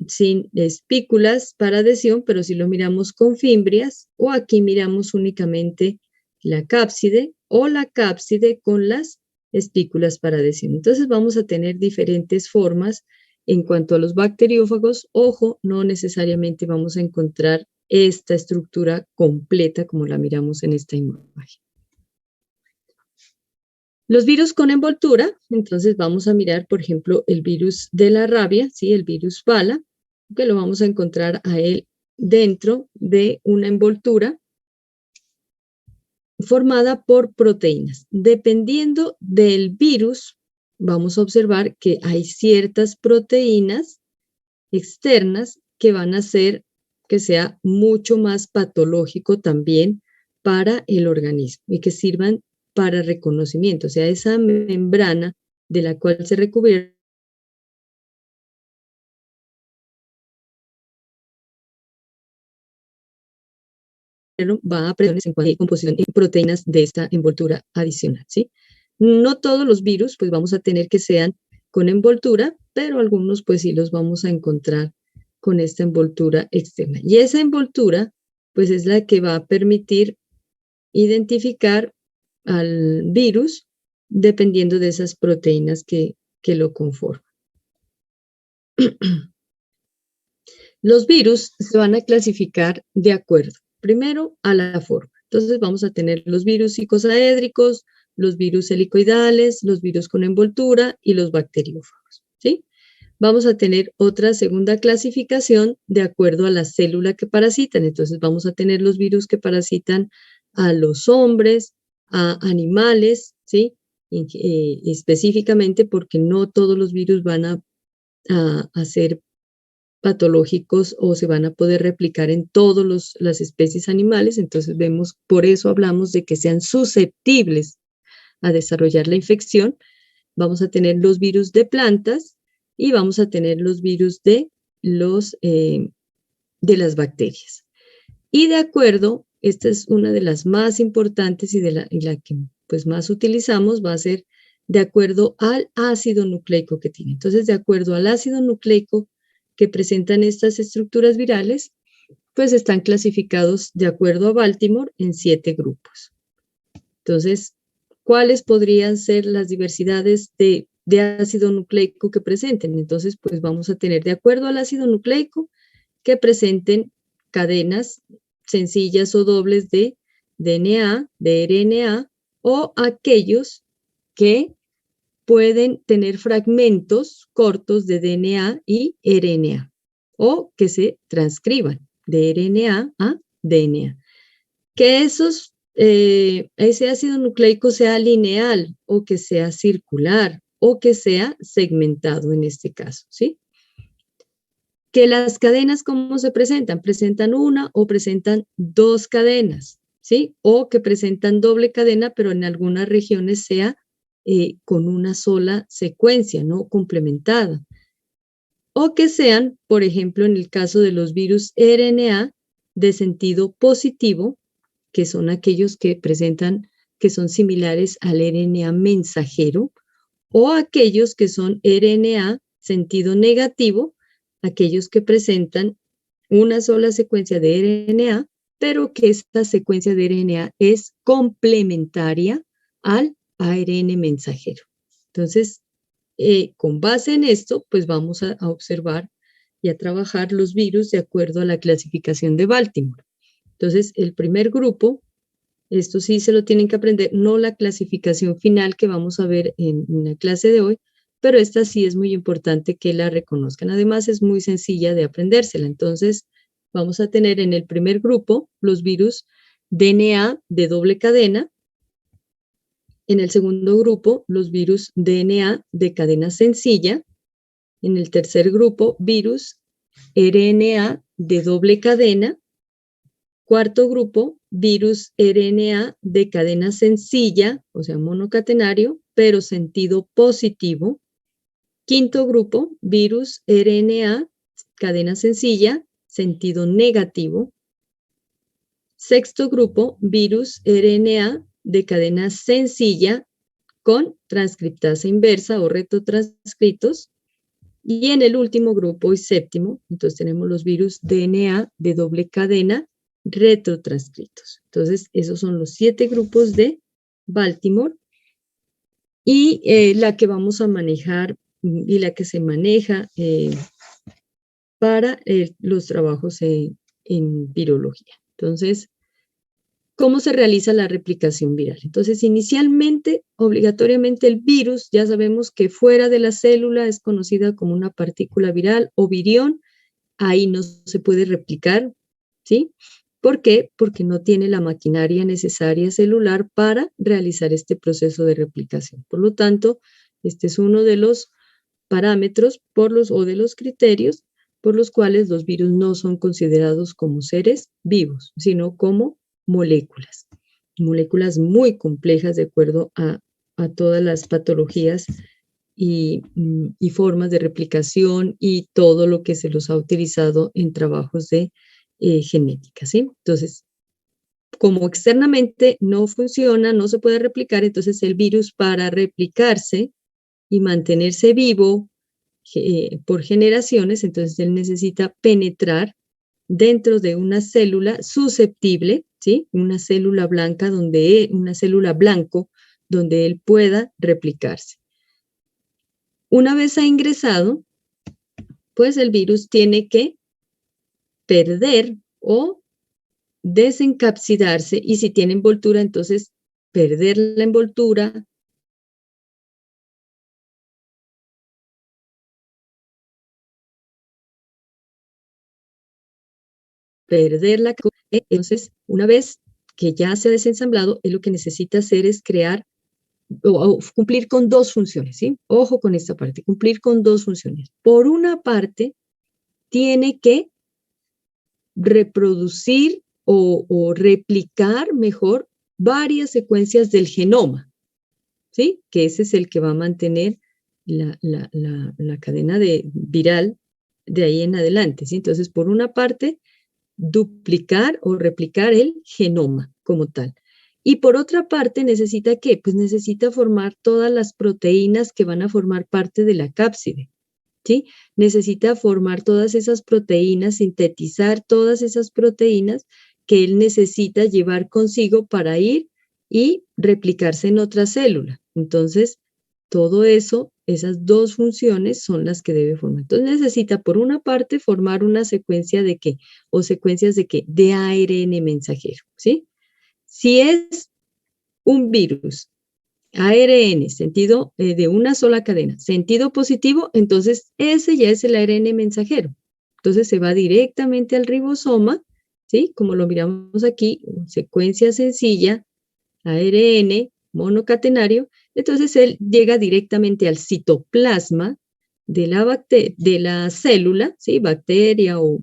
sin espículas para adhesión, pero si lo miramos con fimbrias, o aquí miramos únicamente la cápside o la cápside con las espículas para adhesión. Entonces vamos a tener diferentes formas en cuanto a los bacteriófagos. Ojo, no necesariamente vamos a encontrar esta estructura completa como la miramos en esta imagen. Los virus con envoltura, entonces vamos a mirar, por ejemplo, el virus de la rabia, ¿sí? El virus Bala, que lo vamos a encontrar a él dentro de una envoltura formada por proteínas. Dependiendo del virus, vamos a observar que hay ciertas proteínas externas que van a hacer que sea mucho más patológico también para el organismo y que sirvan para reconocimiento, o sea, esa membrana de la cual se recubrieron va a predominar en cuanto a composición de proteínas de esta envoltura adicional, ¿sí? No todos los virus, pues vamos a tener que sean con envoltura, pero algunos, pues sí los vamos a encontrar con esta envoltura externa. Y esa envoltura, pues es la que va a permitir identificar al virus dependiendo de esas proteínas que lo conforman. Los virus se van a clasificar de acuerdo, primero, a la forma. Entonces vamos a tener los virus icosaédricos, los virus helicoidales, los virus con envoltura y los bacteriófagos, ¿sí? Vamos a tener otra segunda clasificación de acuerdo a la célula que parasitan. Entonces vamos a tener los virus que parasitan a los hombres, a animales, ¿sí? Específicamente porque no todos los virus van a ser patológicos o se van a poder replicar en todas las especies animales. Entonces vemos, por eso hablamos de que sean susceptibles a desarrollar la infección. Vamos a tener los virus de plantas y vamos a tener los virus de las bacterias. Y de acuerdo, esta es una de las más importantes y la que pues más utilizamos, va a ser de acuerdo al ácido nucleico que tiene. Entonces, de acuerdo al ácido nucleico que presentan estas estructuras virales, pues están clasificados de acuerdo a Baltimore en 7 grupos. Entonces, ¿cuáles podrían ser las diversidades de ácido nucleico que presenten? Entonces, pues vamos a tener de acuerdo al ácido nucleico que presenten cadenas sencillas o dobles de DNA, de RNA, o aquellos que pueden tener fragmentos cortos de DNA y RNA, o que se transcriban de RNA a DNA. Que ese ácido nucleico sea lineal, o que sea circular, o que sea segmentado en este caso, ¿sí? Que las cadenas, ¿cómo se presentan? Presentan una o presentan dos cadenas, ¿sí? O que presentan doble cadena, pero en algunas regiones sea con una sola secuencia, ¿no? Complementada. O que sean, por ejemplo, en el caso de los virus RNA de sentido positivo, que son aquellos que presentan, que son similares al RNA mensajero, o aquellos que son RNA sentido negativo, aquellos que presentan una sola secuencia de RNA, pero que esta secuencia de RNA es complementaria al ARN mensajero. Entonces, con base en esto, pues vamos a observar y a trabajar los virus de acuerdo a la clasificación de Baltimore. Entonces, el primer grupo, esto sí se lo tienen que aprender, no la clasificación final que vamos a ver en la clase de hoy, pero esta sí es muy importante que la reconozcan. Además, es muy sencilla de aprendérsela. Entonces, vamos a tener en el primer grupo los virus DNA de doble cadena. En el segundo grupo, los virus DNA de cadena sencilla. En el tercer grupo, virus RNA de doble cadena. Cuarto grupo, virus RNA de cadena sencilla, o sea, monocatenario, pero sentido positivo. Quinto grupo, virus RNA, cadena sencilla, sentido negativo. Sexto grupo, virus RNA de cadena sencilla con transcriptasa inversa o retrotranscritos. Y en el último grupo y séptimo, entonces tenemos los virus DNA de doble cadena retrotranscritos. Entonces, esos son los 7 grupos de Baltimore. Y la que vamos a manejar y la que se maneja para los trabajos en virología. Entonces, ¿cómo se realiza la replicación viral? Entonces, inicialmente, obligatoriamente el virus, ya sabemos que fuera de la célula es conocida como una partícula viral o virión, ahí no se puede replicar, ¿sí? ¿Por qué? Porque no tiene la maquinaria necesaria celular para realizar este proceso de replicación. Por lo tanto, este es uno de los parámetros o de los criterios por los cuales los virus no son considerados como seres vivos, sino como moléculas muy complejas de acuerdo a todas las patologías y formas de replicación y todo lo que se los ha utilizado en trabajos de genética, ¿sí? Entonces, como externamente no funciona, no se puede replicar, entonces el virus para replicarse y mantenerse vivo por generaciones, entonces él necesita penetrar dentro de una célula susceptible, ¿sí? Una célula blanca una célula blanco donde él pueda replicarse. Una vez ha ingresado, pues el virus tiene que perder o desencapsidarse y si tiene envoltura, entonces perder la envoltura, entonces una vez que ya se ha desensamblado, él lo que necesita hacer es crear o cumplir con dos funciones, ¿sí? Ojo con esta parte, cumplir con dos funciones. Por una parte, tiene que reproducir o replicar mejor varias secuencias del genoma, ¿sí? Que ese es el que va a mantener la cadena viral de ahí en adelante, ¿sí? Entonces, por una parte, duplicar o replicar el genoma como tal. Y por otra parte, ¿necesita qué? Pues necesita formar todas las proteínas que van a formar parte de la cápside, ¿sí? Necesita formar todas esas proteínas, sintetizar todas esas proteínas que él necesita llevar consigo para ir y replicarse en otra célula. Entonces, todo eso, esas dos funciones son las que debe formar. Entonces, necesita, por una parte, formar una secuencia de ¿qué? O secuencias de ¿qué? De ARN mensajero, ¿sí? Si es un virus, ARN, sentido de una sola cadena, sentido positivo, entonces ese ya es el ARN mensajero. Entonces se va directamente al ribosoma, ¿sí? Como lo miramos aquí, secuencia sencilla, ARN monocatenario, entonces él llega directamente al citoplasma de la célula, ¿sí? Bacteria o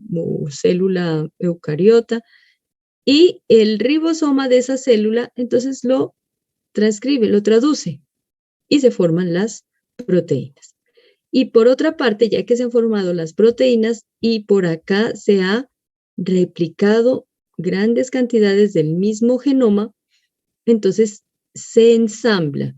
célula eucariota, y el ribosoma de esa célula entonces lo transcribe, lo traduce y se forman las proteínas. Y por otra parte, ya que se han formado las proteínas y por acá se ha replicado grandes cantidades del mismo genoma, entonces se ensambla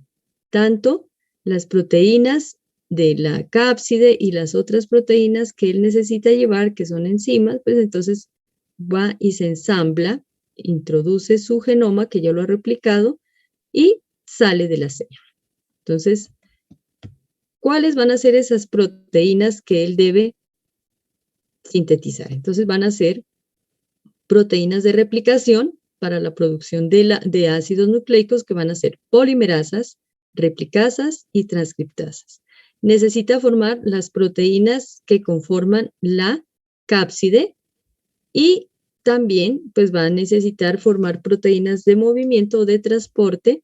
tanto las proteínas de la cápside y las otras proteínas que él necesita llevar, que son enzimas, pues entonces va y se ensambla, introduce su genoma que ya lo ha replicado y sale de la célula. Entonces, ¿cuáles van a ser esas proteínas que él debe sintetizar? Entonces van a ser proteínas de replicación para la producción de ácidos nucleicos, que van a ser polimerasas, replicasas y transcriptasas. Necesita formar las proteínas que conforman la cápside y también pues va a necesitar formar proteínas de movimiento o de transporte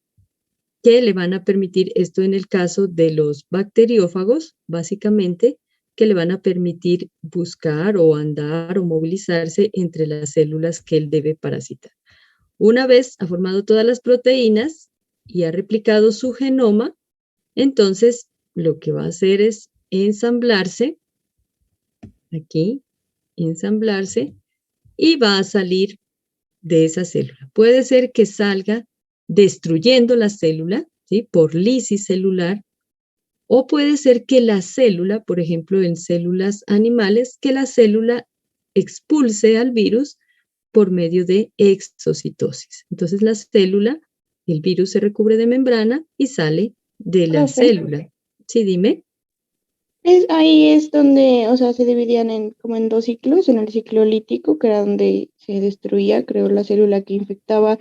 que le van a permitir, esto en el caso de los bacteriófagos, básicamente, que le van a permitir buscar o andar o movilizarse entre las células que él debe parasitar. Una vez ha formado todas las proteínas y ha replicado su genoma, entonces lo que va a hacer es ensamblarse, aquí, ensamblarse, y va a salir de esa célula. Puede ser que salga destruyendo la célula, ¿sí? Por lisis celular, o puede ser que la célula, por ejemplo, en células animales, que la célula expulse al virus por medio de exocitosis. Entonces la célula, el virus se recubre de membrana y sale de la célula. Sí, dime. Ahí es donde, o sea, se dividían como en dos ciclos, en el ciclo lítico, que era donde se destruía, creo, la célula que infectaba,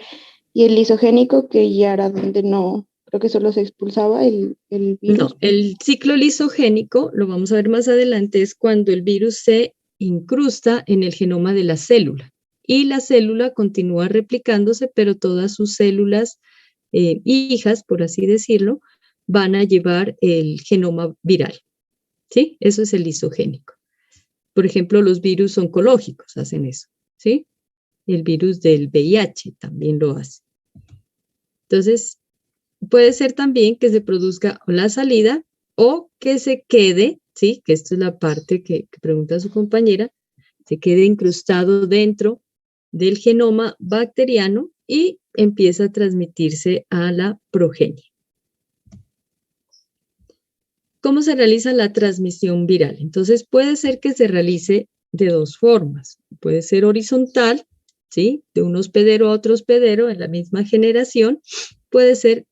y el lisogénico, que ya era donde no, creo que solo se expulsaba el virus. No, el ciclo lisogénico, lo vamos a ver más adelante, es cuando el virus se incrusta en el genoma de la célula y la célula continúa replicándose, pero todas sus células hijas, por así decirlo, van a llevar el genoma viral. ¿Sí? Eso es el lisogénico. Por ejemplo, los virus oncológicos hacen eso, ¿sí? El virus del VIH también lo hace. Entonces, puede ser también que se produzca la salida o que se quede, ¿sí? Que esta es la parte que pregunta su compañera, se quede incrustado dentro del genoma bacteriano y empieza a transmitirse a la progenie. ¿Cómo se realiza la transmisión viral? Entonces, puede ser que se realice de dos formas. Puede ser horizontal, ¿sí? De un hospedero a otro hospedero en la misma generación. Puede ser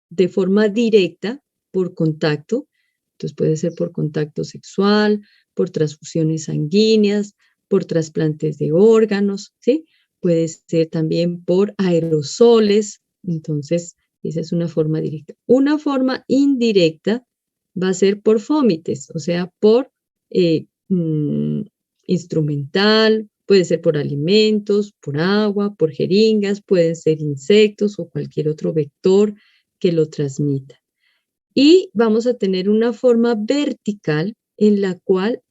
de forma directa, por contacto. Entonces, puede ser por contacto sexual, por transfusiones sanguíneas, por trasplantes de órganos, ¿sí? Puede ser también por aerosoles. Entonces, esa es una forma directa. Una forma indirecta va a ser por fómites, o sea, por instrumental, puede ser por alimentos, por agua, por jeringas, pueden ser insectos o cualquier otro vector que lo transmita. Y vamos a tener una forma vertical en la cual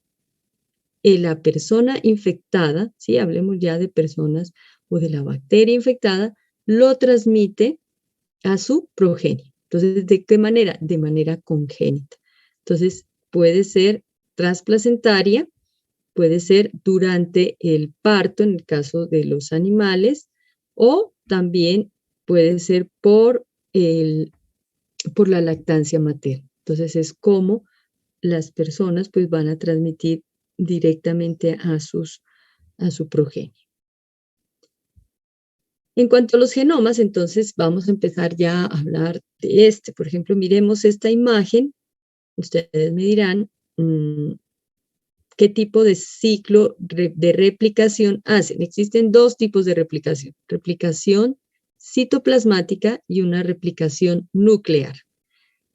la persona infectada, ¿sí? Hablemos ya de personas o de la bacteria infectada, lo transmite a su progenie. Entonces, ¿de qué manera? De manera congénita. Entonces, puede ser transplacentaria, puede ser durante el parto, en el caso de los animales, o también puede ser por la lactancia materna. Entonces, es como las personas pues van a transmitir directamente a su progenie. En cuanto a los genomas, entonces vamos a empezar ya a hablar de este. Por ejemplo, miremos esta imagen. Ustedes me dirán qué tipo de ciclo de replicación hacen. Existen dos tipos de replicación. Replicación citoplasmática y una replicación nuclear.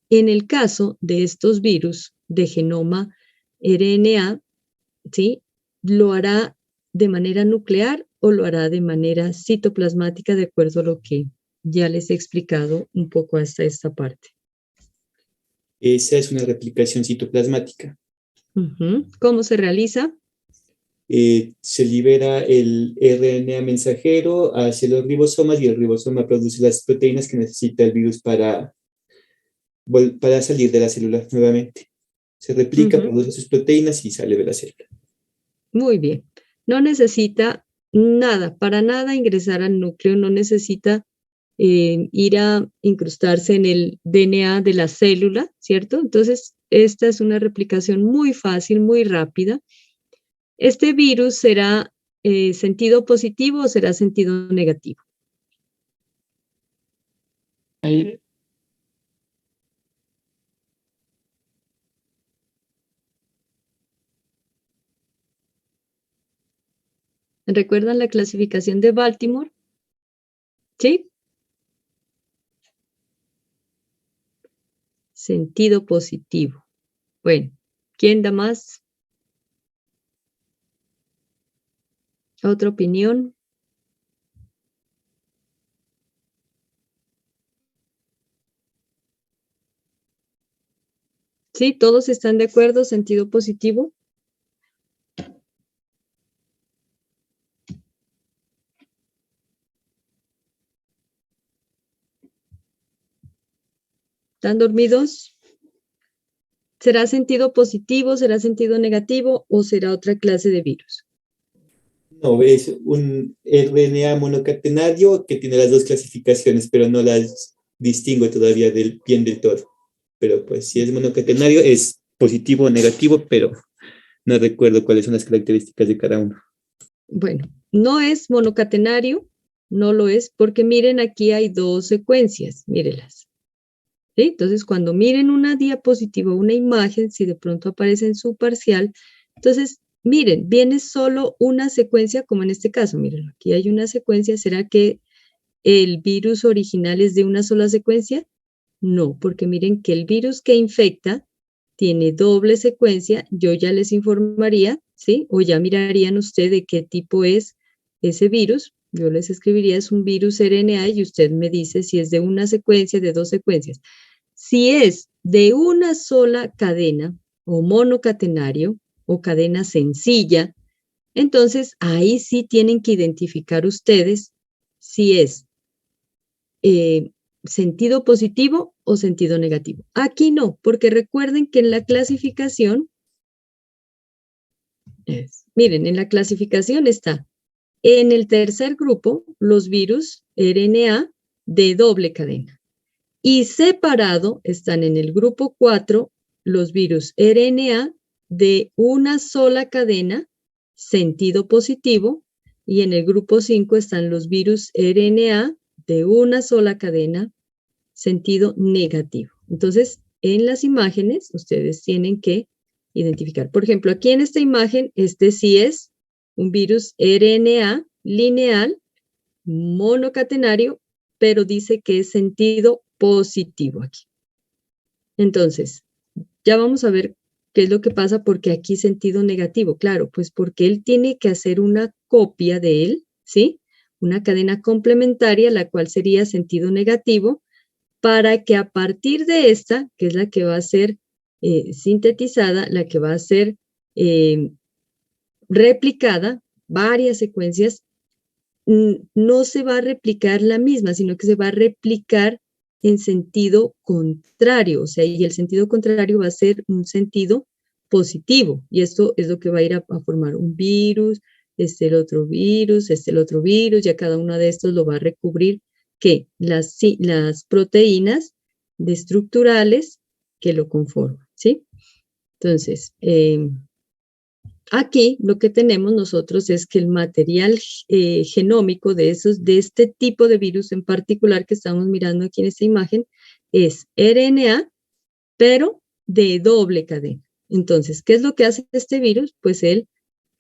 En el caso de estos virus de genoma RNA, ¿sí? Lo hará de manera nuclear o lo hará de manera citoplasmática, de acuerdo a lo que ya les he explicado un poco hasta esta parte. Esa es una replicación citoplasmática. ¿Cómo se realiza? Se libera el RNA mensajero hacia los ribosomas y el ribosoma produce las proteínas que necesita el virus para salir de la célula nuevamente. Se replica, produce sus proteínas y sale de la célula. Muy bien. No necesita nada, para nada ingresar al núcleo, no necesita ir a incrustarse en el DNA de la célula, ¿cierto? Entonces, esta es una replicación muy fácil, muy rápida. ¿Este virus será sentido positivo o será sentido negativo? ¿Recuerdan la clasificación de Baltimore? ¿Sí? Sentido positivo. Bueno, ¿quién da más? ¿Otra opinión? ¿Sí? ¿Todos están de acuerdo? ¿Sentido positivo? ¿Están dormidos? ¿Será sentido positivo, será sentido negativo o será otra clase de virus? No, es un RNA monocatenario que tiene las dos clasificaciones, pero no las distingo todavía bien del todo. Pero pues si es monocatenario es positivo o negativo, pero no recuerdo cuáles son las características de cada uno. Bueno, no es monocatenario, no lo es, porque miren, aquí hay dos secuencias, mírenlas. ¿Sí? Entonces, cuando miren una diapositiva, una imagen, si de pronto aparece en su parcial, entonces, miren, viene solo una secuencia, como en este caso, miren, aquí hay una secuencia. ¿Será que el virus original es de una sola secuencia? No, porque miren que el virus que infecta tiene doble secuencia. Yo ya les informaría, ¿sí? O ya mirarían ustedes de qué tipo es ese virus. Yo les escribiría, es un virus RNA y usted me dice si es de una secuencia, de dos secuencias. Si es de una sola cadena o monocatenario o cadena sencilla, entonces ahí sí tienen que identificar ustedes si es sentido positivo o sentido negativo. Aquí no, porque recuerden que en la clasificación, miren, en la clasificación está en el tercer grupo los virus RNA de doble cadena. Y separado están en el grupo 4 los virus RNA de una sola cadena, sentido positivo, y en el grupo 5 están los virus RNA de una sola cadena, sentido negativo. Entonces, en las imágenes, ustedes tienen que identificar. Por ejemplo, aquí en esta imagen, este sí es un virus RNA lineal, monocatenario, pero dice que es sentido positivo aquí. Entonces, ya vamos a ver qué es lo que pasa, porque aquí sentido negativo. Claro, pues porque él tiene que hacer una copia de él, ¿sí? Una cadena complementaria, la cual sería sentido negativo, para que a partir de esta, que es la que va a ser sintetizada, la que va a ser replicada, varias secuencias, no se va a replicar la misma, sino que se va a replicar en sentido contrario, o sea, y el sentido contrario va a ser un sentido positivo, y esto es lo que va a ir a formar un virus, el otro virus, el otro virus, ya cada uno de estos lo va a recubrir que las proteínas estructurales que lo conforman, ¿sí? Entonces, aquí lo que tenemos nosotros es que el material genómico de este tipo de virus en particular que estamos mirando aquí en esta imagen es RNA, pero de doble cadena. Entonces, ¿qué es lo que hace este virus? Pues él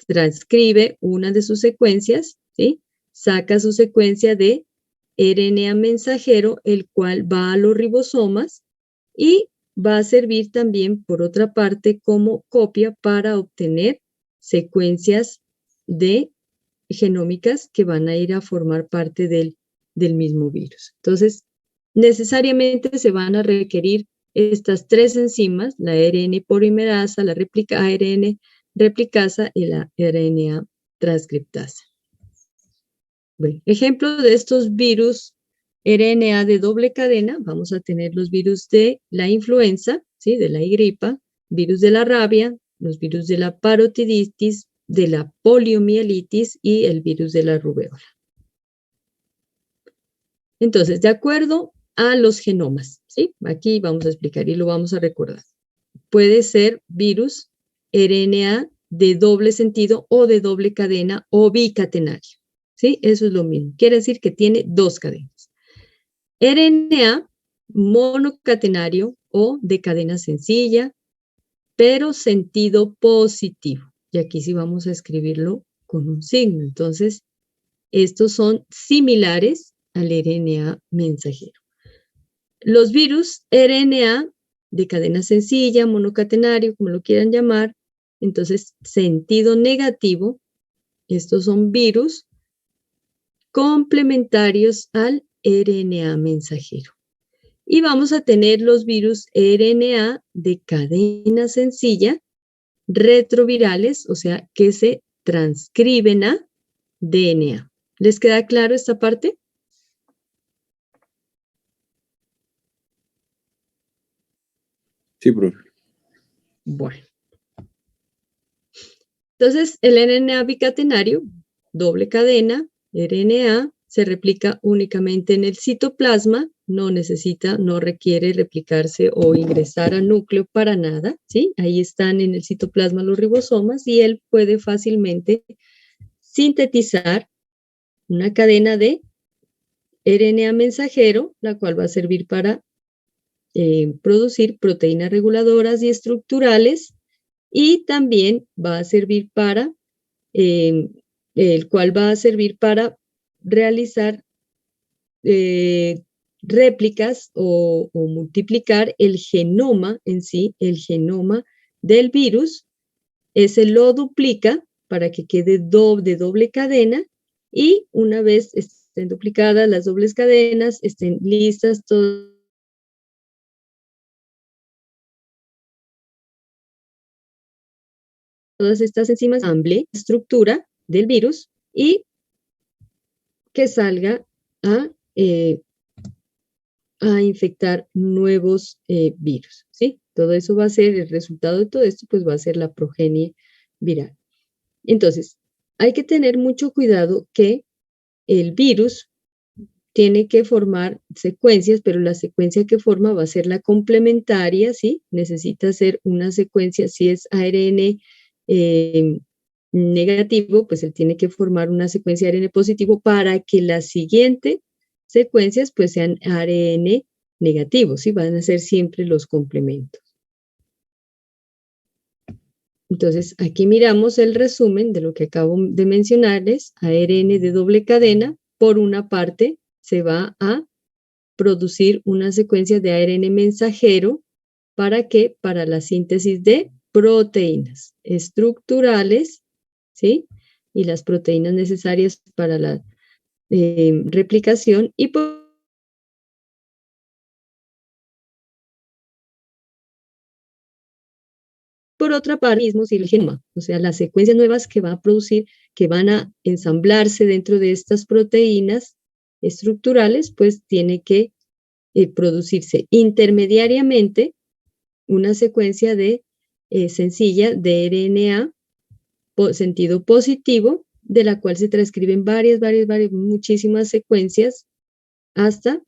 transcribe una de sus secuencias, ¿sí? Saca su secuencia de RNA mensajero, el cual va a los ribosomas y va a servir también, por otra parte, como copia para obtener secuencias de genómicas que van a ir a formar parte del mismo virus. Entonces, necesariamente se van a requerir estas tres enzimas, la ARN polimerasa, la ARN replicasa y la RNA transcriptasa. Bueno, ejemplo de estos virus RNA de doble cadena, vamos a tener los virus de la influenza, ¿sí? De la gripa, virus de la rabia, los virus de la parotiditis, de la poliomielitis y el virus de la rubéola. Entonces, de acuerdo a los genomas, ¿sí? Aquí vamos a explicar y lo vamos a recordar. Puede ser virus RNA de doble sentido o de doble cadena o bicatenario, ¿sí? Eso es lo mismo. Quiere decir que tiene dos cadenas. RNA monocatenario o de cadena sencilla, pero sentido positivo. Y aquí sí vamos a escribirlo con un signo. Entonces, estos son similares al RNA mensajero. Los virus RNA de cadena sencilla, monocatenario, como lo quieran llamar, entonces sentido negativo, estos son virus complementarios al RNA mensajero. Y vamos a tener los virus RNA de cadena sencilla, retrovirales, o sea, que se transcriben a DNA. ¿Les queda claro esta parte? Sí, profe. Bueno. Entonces, el RNA bicatenario, doble cadena, RNA, se replica únicamente en el citoplasma, no requiere replicarse o ingresar al núcleo para nada, ¿sí? Ahí están en el citoplasma los ribosomas y él puede fácilmente sintetizar una cadena de RNA mensajero, la cual va a servir para producir proteínas reguladoras y estructurales, y también va a servir para, el cual va a servir para realizar réplicas o multiplicar el genoma en sí, el genoma del virus. Ese lo duplica para que quede de doble cadena y una vez estén duplicadas las dobles cadenas, estén listas todas estas enzimas, ensamble, estructura del virus y que salga a infectar nuevos virus, ¿sí? Todo eso va a ser, el resultado de todo esto, pues va a ser la progenie viral. Entonces, hay que tener mucho cuidado que el virus tiene que formar secuencias, pero la secuencia que forma va a ser la complementaria, ¿sí? Necesita ser una secuencia, si es ARN negativo, pues él tiene que formar una secuencia ARN positivo para que la siguiente secuencias pues sean ARN negativos, ¿sí? Van a ser siempre los complementos. Entonces, aquí miramos el resumen de lo que acabo de mencionarles. ARN de doble cadena, por una parte, se va a producir una secuencia de ARN mensajero. ¿Para qué? Para la síntesis de proteínas estructurales, ¿sí? Y las proteínas necesarias para la replicación y por otra parte, el genoma, o sea, las secuencias nuevas que va a producir, que van a ensamblarse dentro de estas proteínas estructurales, pues tiene que producirse intermediariamente una secuencia de sencilla de RNA sentido positivo, de la cual se transcriben muchísimas secuencias hasta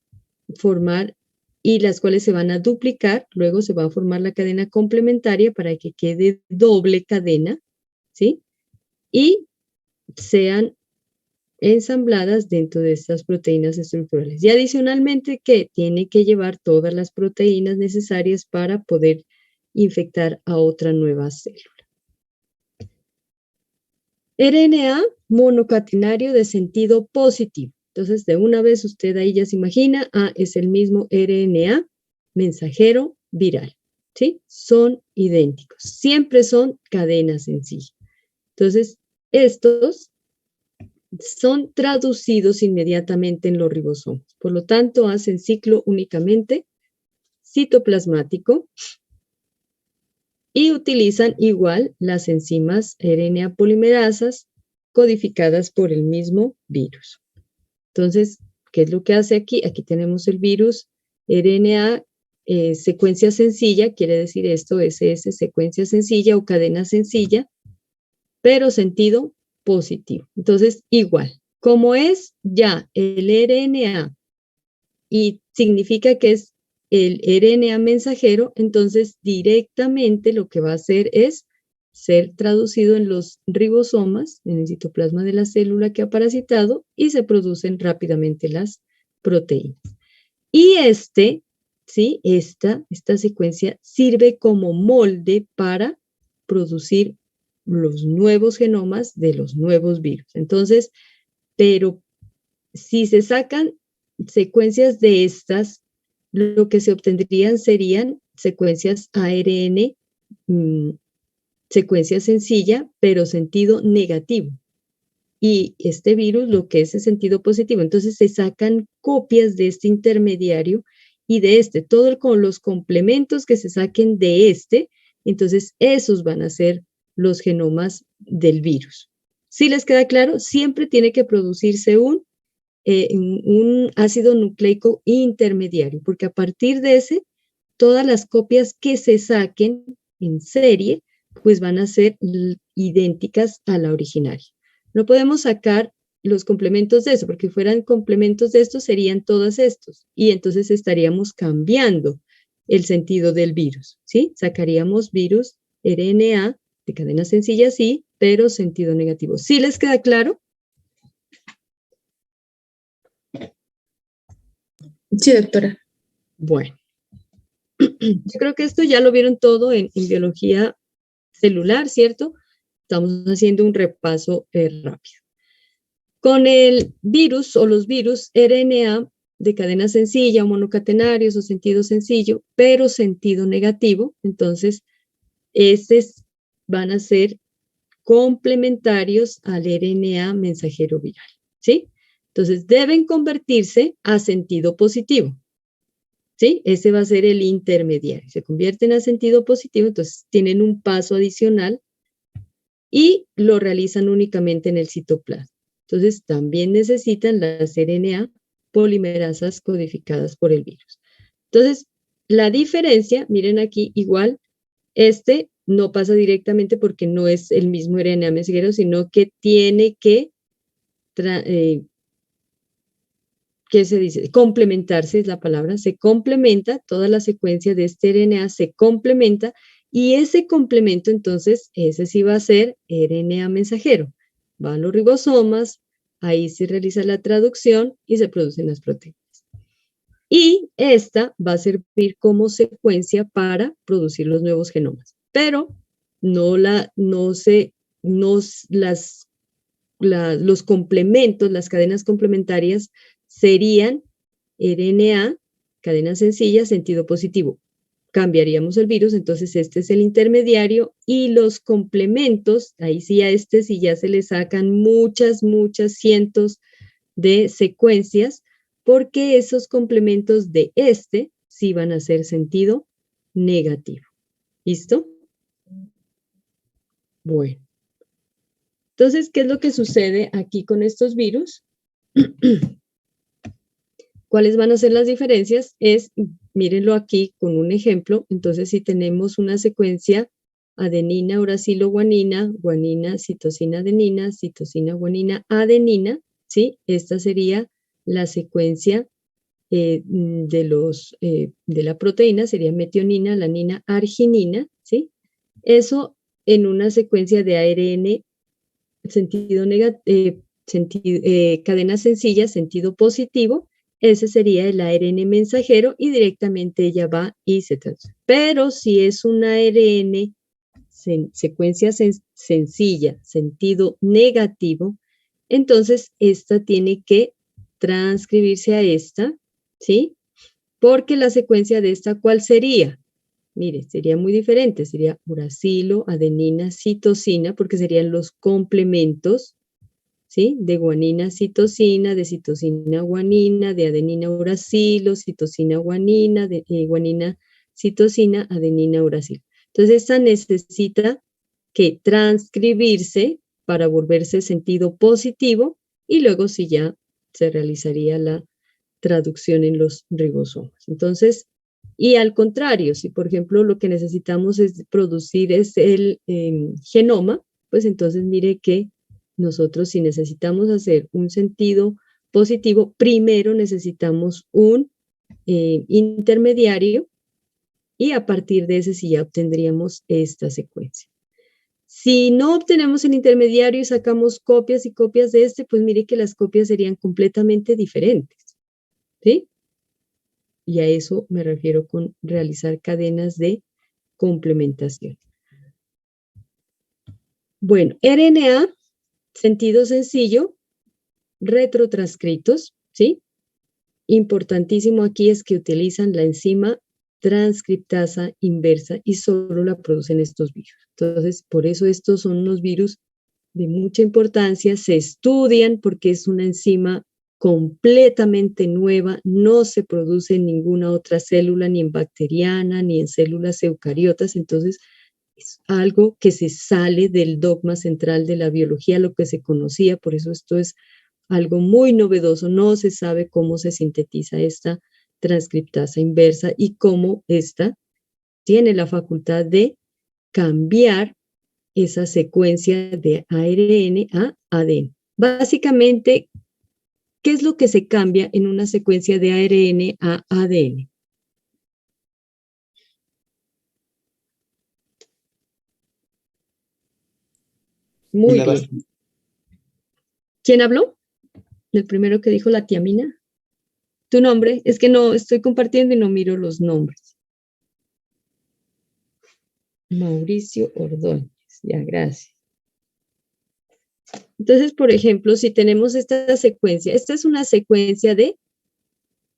formar y las cuales se van a duplicar, luego se va a formar la cadena complementaria para que quede doble cadena, ¿sí? Y sean ensambladas dentro de estas proteínas estructurales. Y adicionalmente que tiene que llevar todas las proteínas necesarias para poder infectar a otra nueva célula. RNA monocatenario de sentido positivo. Entonces, de una vez usted ahí ya se imagina, es el mismo RNA mensajero viral, ¿sí? Son idénticos, siempre son cadenas sencillas. Entonces, estos son traducidos inmediatamente en los ribosomas. Por lo tanto, hacen ciclo únicamente citoplasmático y utilizan igual las enzimas RNA polimerasas codificadas por el mismo virus. Entonces, ¿qué es lo que hace aquí? Aquí tenemos el virus RNA secuencia sencilla, quiere decir esto, SS, secuencia sencilla o cadena sencilla, pero sentido positivo. Entonces, igual, como es ya el RNA y significa que es el RNA mensajero, entonces directamente lo que va a hacer es ser traducido en los ribosomas, en el citoplasma de la célula que ha parasitado, y se producen rápidamente las proteínas. Y ¿sí? Esta secuencia sirve como molde para producir los nuevos genomas de los nuevos virus. Entonces, pero si se sacan secuencias de estas, lo que se obtendrían serían secuencias ARN, secuencia sencilla, pero sentido negativo. Y este virus lo que es en sentido positivo. Entonces se sacan copias de este intermediario y de todo con los complementos que se saquen de entonces esos van a ser los genomas del virus. ¿Sí les queda claro? Siempre tiene que producirse un ácido nucleico intermediario, porque a partir de todas las copias que se saquen en serie, pues van a ser idénticas a la originaria. No podemos sacar los complementos de eso, porque fueran complementos de estos, serían todos estos, y entonces estaríamos cambiando el sentido del virus, ¿sí? Sacaríamos virus RNA de cadena sencilla, sí, pero sentido negativo. ¿Sí les queda claro? Sí, doctora. Bueno, yo creo que esto ya lo vieron todo en biología celular, ¿cierto? Estamos haciendo un repaso rápido. Con el virus o los virus RNA de cadena sencilla o monocatenarios o sentido sencillo, pero sentido negativo, entonces estos van a ser complementarios al RNA mensajero viral, ¿sí? Entonces deben convertirse a sentido positivo, ¿sí? Ese va a ser el intermediario. Se convierten a sentido positivo, entonces tienen un paso adicional y lo realizan únicamente en el citoplasma. Entonces, también necesitan las RNA polimerasas codificadas por el virus. Entonces, la diferencia, miren aquí, igual, no pasa directamente porque no es el mismo RNA mensajero, sino que tiene que, ¿qué se dice? Complementarse es la palabra, se complementa, toda la secuencia de este RNA se complementa y ese complemento, entonces, ese sí va a ser RNA mensajero. Va a los ribosomas, ahí se realiza la traducción y se producen las proteínas. Y esta va a servir como secuencia para producir los nuevos genomas. Pero los complementos, las cadenas complementarias serían RNA, cadena sencilla, sentido positivo. Cambiaríamos el virus, entonces este es el intermediario y los complementos, ahí sí a sí ya se le sacan muchas cientos de secuencias porque esos complementos de sí van a ser sentido negativo. ¿Listo? Bueno. Entonces, ¿qué es lo que sucede aquí con estos virus? ¿Cuáles van a ser las diferencias? Mírenlo aquí con un ejemplo. Entonces, si tenemos una secuencia adenina, uracilo, guanina, guanina, citosina, adenina, citosina, guanina, adenina, ¿sí? Esta sería la secuencia de la proteína, sería metionina, alanina, arginina, ¿sí? Eso en una secuencia de ARN, cadena sencilla, sentido positivo, ese sería el ARN mensajero y directamente ella va y se traduce. Pero si es un ARN secuencia sencilla, sentido negativo, entonces esta tiene que transcribirse a esta, ¿sí? Porque la secuencia de esta, ¿cuál sería? Mire, sería muy diferente, sería uracilo, adenina, citosina, porque serían los complementos ¿sí? De guanina a citosina, de citosina a guanina, de adenina a uracilo, citosina a guanina, de guanina, citosina, adenina, uracilo. Entonces, esta necesita que transcribirse para volverse sentido positivo y luego sí ya se realizaría la traducción en los ribosomas. Entonces, y al contrario, si por ejemplo lo que necesitamos es producir es el genoma, pues entonces mire que nosotros si necesitamos hacer un sentido positivo, primero necesitamos un intermediario y a partir de ese sí ya obtendríamos esta secuencia. Si no obtenemos el intermediario y sacamos copias y copias de este, pues mire que las copias serían completamente diferentes, ¿sí? Y a eso me refiero con realizar cadenas de complementación. Bueno, RNA, sentido sencillo, retrotranscritos, ¿sí? Importantísimo aquí es que utilizan la enzima transcriptasa inversa y solo la producen estos virus. Entonces, por eso estos son unos virus de mucha importancia, se estudian porque es una enzima completamente nueva, no se produce en ninguna otra célula, ni en bacteriana, ni en células eucariotas, entonces es algo que se sale del dogma central de la biología, lo que se conocía, por eso esto es algo muy novedoso, no se sabe cómo se sintetiza esta transcriptasa inversa y cómo esta tiene la facultad de cambiar esa secuencia de ARN a ADN. Básicamente, ¿qué es lo que se cambia en una secuencia de ARN a ADN? Muy bien. ¿Quién habló? El primero que dijo la tiamina. ¿Tu nombre? Es que no estoy compartiendo y no miro los nombres. Mauricio Ordóñez. Ya, gracias. Entonces, por ejemplo, si tenemos esta secuencia, esta es una secuencia de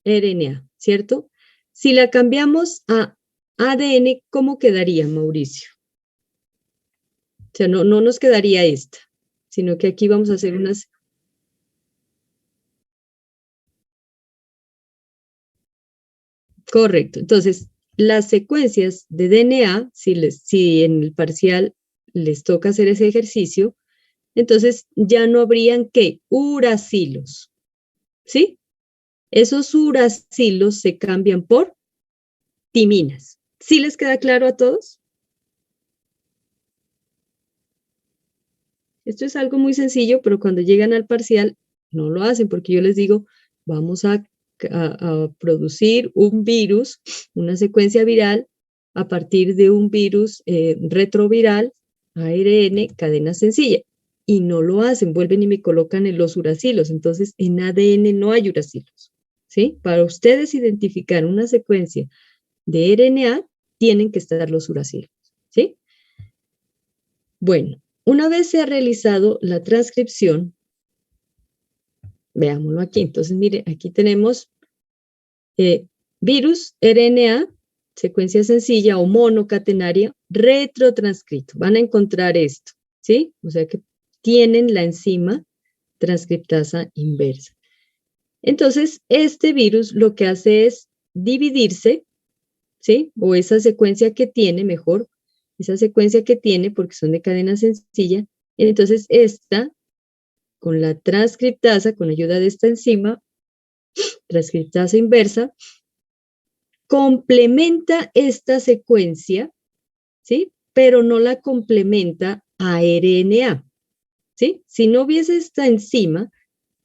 RNA, ¿cierto? Si la cambiamos a ADN, ¿cómo quedaría, Mauricio? O sea, no nos quedaría esta, sino que aquí vamos a hacer unas... Correcto. Entonces, las secuencias de DNA, si en el parcial les toca hacer ese ejercicio, entonces ya no habrían ¿qué? Uracilos, ¿sí? Esos uracilos se cambian por timinas. ¿Sí les queda claro a todos? Esto es algo muy sencillo, pero cuando llegan al parcial no lo hacen porque yo les digo, vamos a producir un virus, una secuencia viral a partir de un virus retroviral, ARN, cadena sencilla. Y no lo hacen, vuelven y me colocan en los uracilos. Entonces, en ADN no hay uracilos, ¿sí? Para ustedes identificar una secuencia de RNA, tienen que estar los uracilos, ¿sí? Bueno, una vez se ha realizado la transcripción, veámoslo aquí. Entonces, mire, aquí tenemos virus, RNA, secuencia sencilla o monocatenaria, retrotranscrito. Van a encontrar esto, ¿sí? O sea que tienen la enzima transcriptasa inversa. Entonces, este virus lo que hace es dividirse, ¿sí? O esa secuencia que tiene, mejor, esa secuencia que tiene, porque son de cadena sencilla, entonces esta, con la transcriptasa, con ayuda de esta enzima, transcriptasa inversa, complementa esta secuencia, ¿sí? Pero no la complementa a RNA, ¿sí? Si no hubiese esta enzima,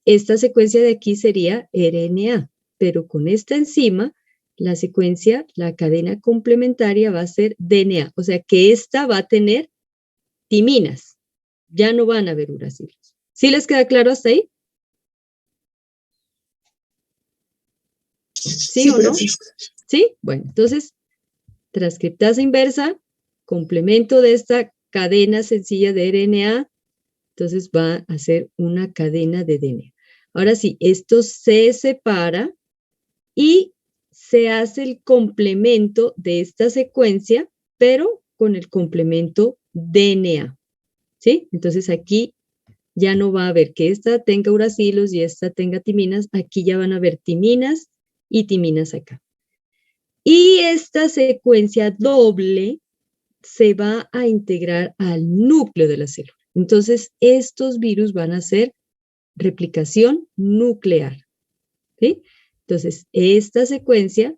esta secuencia de aquí sería RNA, pero con esta enzima, la secuencia, la cadena complementaria va a ser DNA, o sea que esta va a tener timinas, ya no van a haber uracilos. ¿Sí les queda claro hasta ahí? ¿Sí o no? ¿Sí? Bueno, entonces, transcriptasa inversa, complemento de esta cadena sencilla de RNA, entonces va a ser una cadena de DNA. Ahora sí, esto se separa y se hace el complemento de esta secuencia, pero con el complemento DNA, ¿sí? Entonces aquí Ya no va a haber que esta tenga uracilos y esta tenga timinas. Aquí ya van a haber timinas y timinas acá. Y esta secuencia doble se va a integrar al núcleo de la célula. Entonces, estos virus van a hacer replicación nuclear, ¿sí? Entonces, esta secuencia,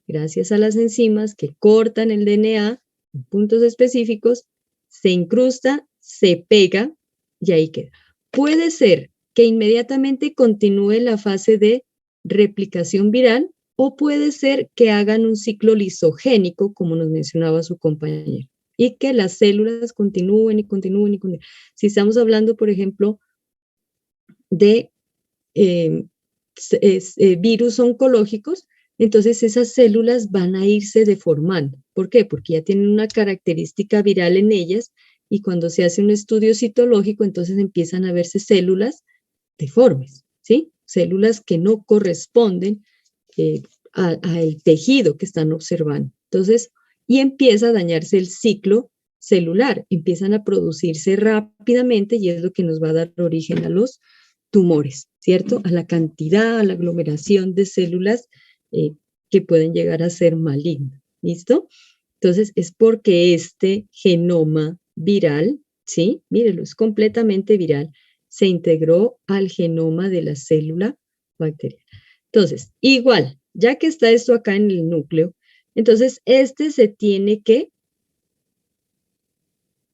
gracias a las enzimas que cortan el DNA en puntos específicos, se incrusta, se pega y ahí queda. Puede ser que inmediatamente continúe la fase de replicación viral o puede ser que hagan un ciclo lisogénico, como nos mencionaba su compañero, y que las células continúen y continúen y continúen. Si estamos hablando, por ejemplo, de virus oncológicos, entonces esas células van a irse deformando. ¿Por qué? Porque ya tienen una característica viral en ellas y cuando se hace un estudio citológico, entonces empiezan a verse células deformes, ¿sí? Células que no corresponden al tejido que están observando. Entonces, y empieza a dañarse el ciclo celular, empiezan a producirse rápidamente y es lo que nos va a dar origen a los tumores, ¿cierto? A la cantidad, a la aglomeración de células que pueden llegar a ser malignas, ¿listo? Entonces, es porque este genoma viral, ¿sí? Mírelo, es completamente viral, se integró al genoma de la célula bacteriana. Entonces, igual, ya que está esto acá en el núcleo, entonces este se tiene que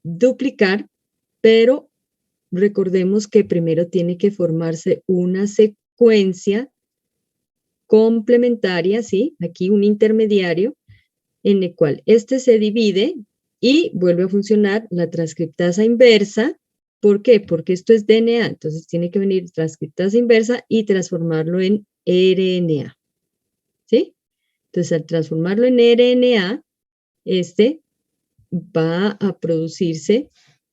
duplicar, pero recordemos que primero tiene que formarse una secuencia complementaria, ¿sí? Aquí un intermediario en el cual este se divide y vuelve a funcionar la transcriptasa inversa. ¿Por qué? Porque esto es DNA, entonces tiene que venir transcriptasa inversa y transformarlo en RNA, ¿sí? Entonces, al transformarlo en RNA, este va a producirse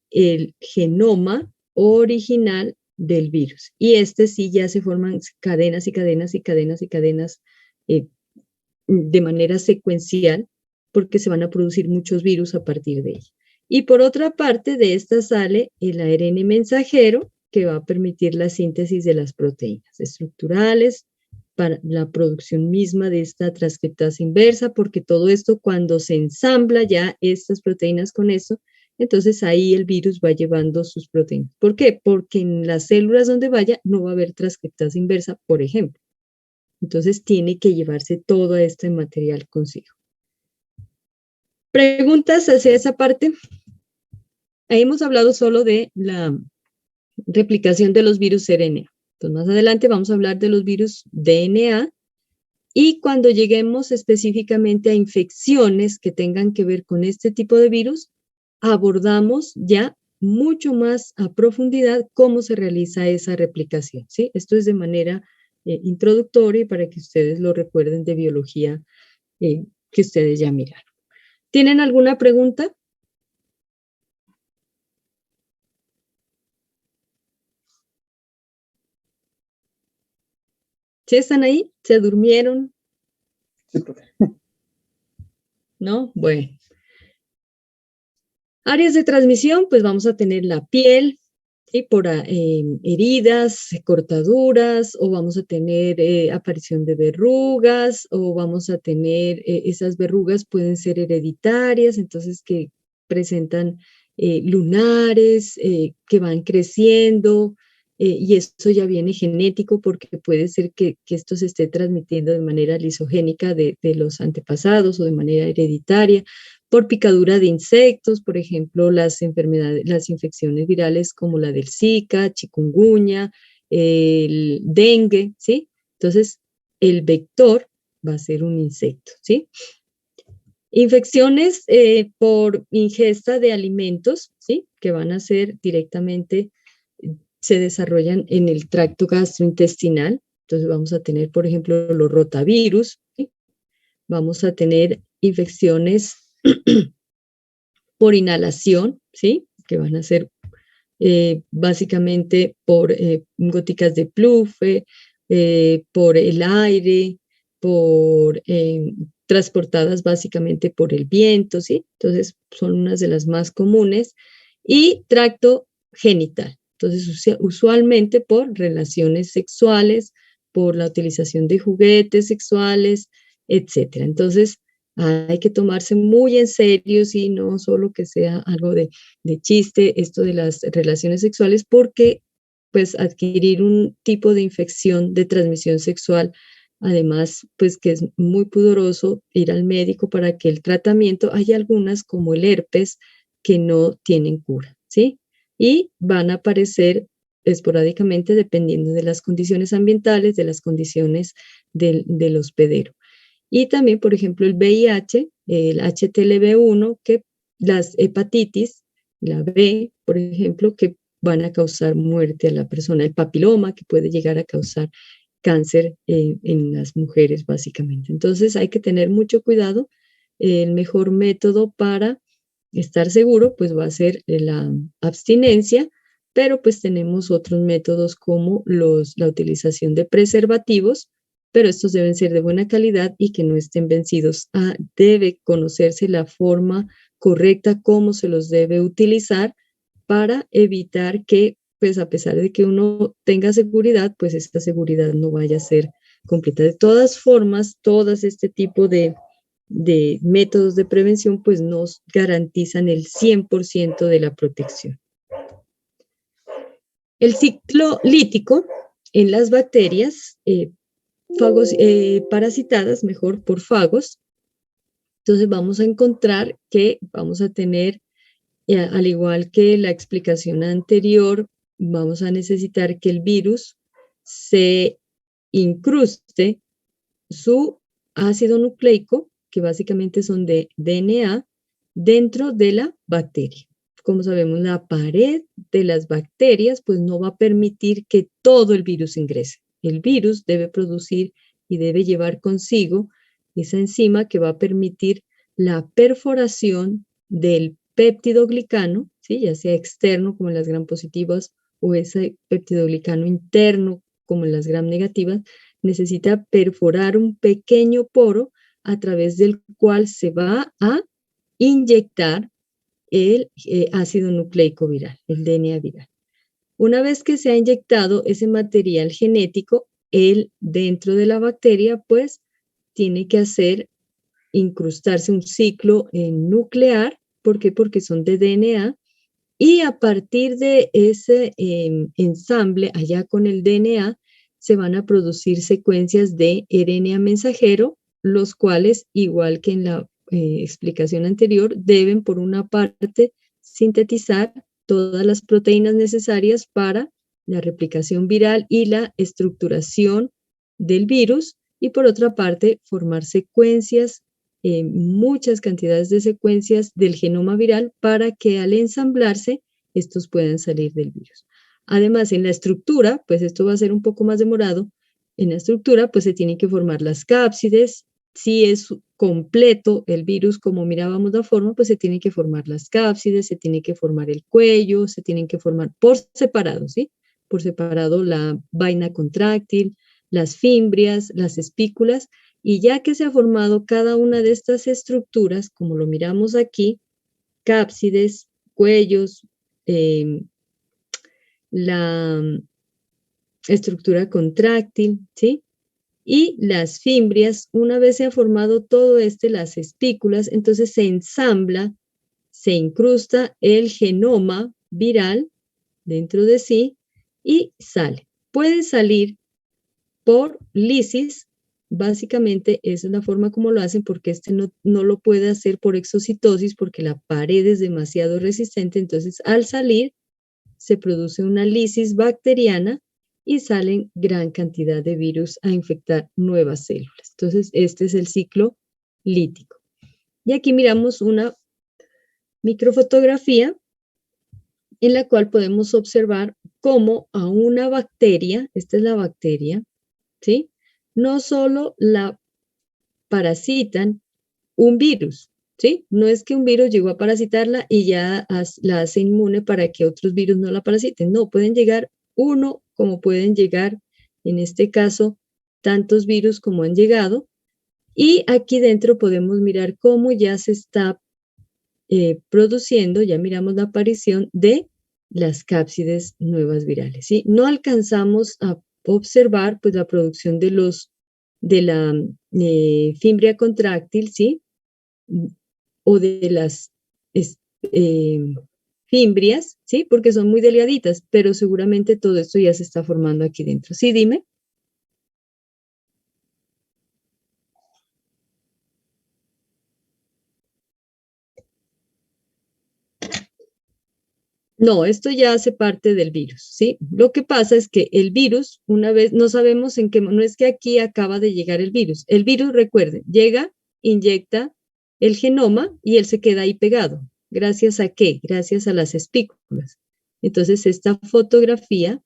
el genoma original del virus. Y este sí ya se forman cadenas y cadenas y cadenas y cadenas de manera secuencial, porque se van a producir muchos virus a partir de ella. Y por otra parte, de esta sale el ARN mensajero, que va a permitir la síntesis de las proteínas estructurales para la producción misma de esta transcriptasa inversa, porque todo esto cuando se ensambla ya estas proteínas con eso, entonces ahí el virus va llevando sus proteínas. ¿Por qué? Porque en las células donde vaya no va a haber transcriptasa inversa, por ejemplo. Entonces tiene que llevarse todo este material consigo. ¿Preguntas hacia esa parte? Ahí hemos hablado solo de la replicación de los virus RNA. Entonces más adelante vamos a hablar de los virus DNA y cuando lleguemos específicamente a infecciones que tengan que ver con este tipo de virus, abordamos ya mucho más a profundidad cómo se realiza esa replicación, ¿sí? Esto es de manera introductoria y para que ustedes lo recuerden de biología que ustedes ya miraron. ¿Tienen alguna pregunta? ¿Sí están ahí? ¿Se durmieron? Sí, profe. ¿No? Bueno. Áreas de transmisión, pues vamos a tener la piel, ¿sí? Por heridas, cortaduras, o vamos a tener aparición de verrugas, o vamos a tener, esas verrugas pueden ser hereditarias, entonces que presentan lunares, que van creciendo, y eso ya viene genético porque puede ser que esto se esté transmitiendo de manera lisogénica de los antepasados o de manera hereditaria, por picadura de insectos, por ejemplo, las enfermedades, las infecciones virales como la del Zika, chikungunya, el dengue, ¿sí? Entonces, el vector va a ser un insecto, ¿sí? Infecciones por ingesta de alimentos, ¿sí? Que van a ser directamente, se desarrollan en el tracto gastrointestinal. Entonces, vamos a tener, por ejemplo, los rotavirus, ¿sí? Vamos a tener infecciones por inhalación, ¿sí? Que van a ser básicamente por góticas de plufe, por el aire, por transportadas básicamente por el viento, ¿sí? Entonces son unas de las más comunes. Y tracto genital. Entonces, usualmente por relaciones sexuales, por la utilización de juguetes sexuales, etcétera. Entonces, hay que tomarse muy en serio, y no solo que sea algo de chiste, esto de las relaciones sexuales, porque pues adquirir un tipo de infección de transmisión sexual, además, pues que es muy pudoroso ir al médico para que el tratamiento, hay algunas como el herpes que no tienen cura, ¿sí? Y van a aparecer esporádicamente dependiendo de las condiciones ambientales, de las condiciones del hospedero. Y también, por ejemplo, el VIH, el HTLV1, que las hepatitis, la B, por ejemplo, que van a causar muerte a la persona, el papiloma, que puede llegar a causar cáncer en las mujeres, básicamente. Entonces, hay que tener mucho cuidado. El mejor método para estar seguro, pues va a ser la abstinencia, pero pues tenemos otros métodos como la utilización de preservativos, pero estos deben ser de buena calidad y que no estén vencidos. Debe conocerse la forma correcta, cómo se los debe utilizar para evitar que, pues a pesar de que uno tenga seguridad, pues esta seguridad no vaya a ser completa. De todas formas, todas este tipo de métodos de prevención, pues nos garantizan el 100% de la protección. El ciclo lítico en las bacterias parasitadas, mejor por fagos, entonces vamos a encontrar que vamos a tener, al igual que la explicación anterior, vamos a necesitar que el virus se incruste su ácido nucleico, que básicamente son de DNA, dentro de la bacteria. Como sabemos, la pared de las bacterias pues no va a permitir que todo el virus ingrese. El virus debe producir y debe llevar consigo esa enzima que va a permitir la perforación del péptidoglicano, ¿sí? Ya sea externo como en las gram positivas o ese péptidoglicano interno como en las gram negativas, necesita perforar un pequeño poro a través del cual se va a inyectar el ácido nucleico viral, el DNA viral. Una vez que se ha inyectado ese material genético, él dentro de la bacteria, pues tiene que incrustarse un ciclo nuclear. ¿Por qué? Porque son de DNA. Y a partir de ese ensamble, allá con el DNA, se van a producir secuencias de RNA mensajero, los cuales, igual que en la explicación anterior, deben por una parte sintetizar todas las proteínas necesarias para la replicación viral y la estructuración del virus, y por otra parte formar secuencias, muchas cantidades de secuencias del genoma viral para que al ensamblarse estos puedan salir del virus. Además, en la estructura, pues esto va a ser un poco más demorado. En la estructura, pues se tienen que formar las cápsides. Si es completo el virus, como mirábamos la forma, pues se tienen que formar las cápsides, se tiene que formar el cuello, se tienen que formar por separado, ¿sí? Por separado la vaina contráctil, las fimbrias, las espículas, y ya que se ha formado cada una de estas estructuras, como lo miramos aquí, cápsides, cuellos, la estructura contráctil, ¿sí? Y las fimbrias, una vez se ha formado todo las espículas, entonces se ensambla, se incrusta el genoma viral dentro de sí y sale. Puede salir por lisis, básicamente esa es la forma como lo hacen, porque no lo puede hacer por exocitosis porque la pared es demasiado resistente. Entonces al salir se produce una lisis bacteriana y salen gran cantidad de virus a infectar nuevas células. Entonces este es el ciclo lítico. Y aquí miramos una microfotografía en la cual podemos observar cómo a una bacteria, esta es la bacteria, ¿sí? No solo la parasitan un virus, ¿sí? No es que un virus llegó a parasitarla y ya la hace inmune para que otros virus no la parasiten. No, pueden llegar uno como pueden llegar, en este caso, tantos virus como han llegado. Y aquí dentro podemos mirar cómo ya se está produciendo, ya miramos la aparición de las cápsides nuevas virales, ¿sí? No alcanzamos a observar pues la producción de la fimbria contráctil, ¿sí? O de las fimbrias, ¿sí? Porque son muy delgaditas, pero seguramente todo esto ya se está formando aquí dentro. Sí, dime. No, esto ya hace parte del virus, ¿sí? Lo que pasa es que el virus, una vez, no sabemos en qué, no es que aquí acaba de llegar el virus. El virus, recuerden, llega, inyecta el genoma y él se queda ahí pegado. ¿Gracias a qué? Gracias a las espículas. Entonces, esta fotografía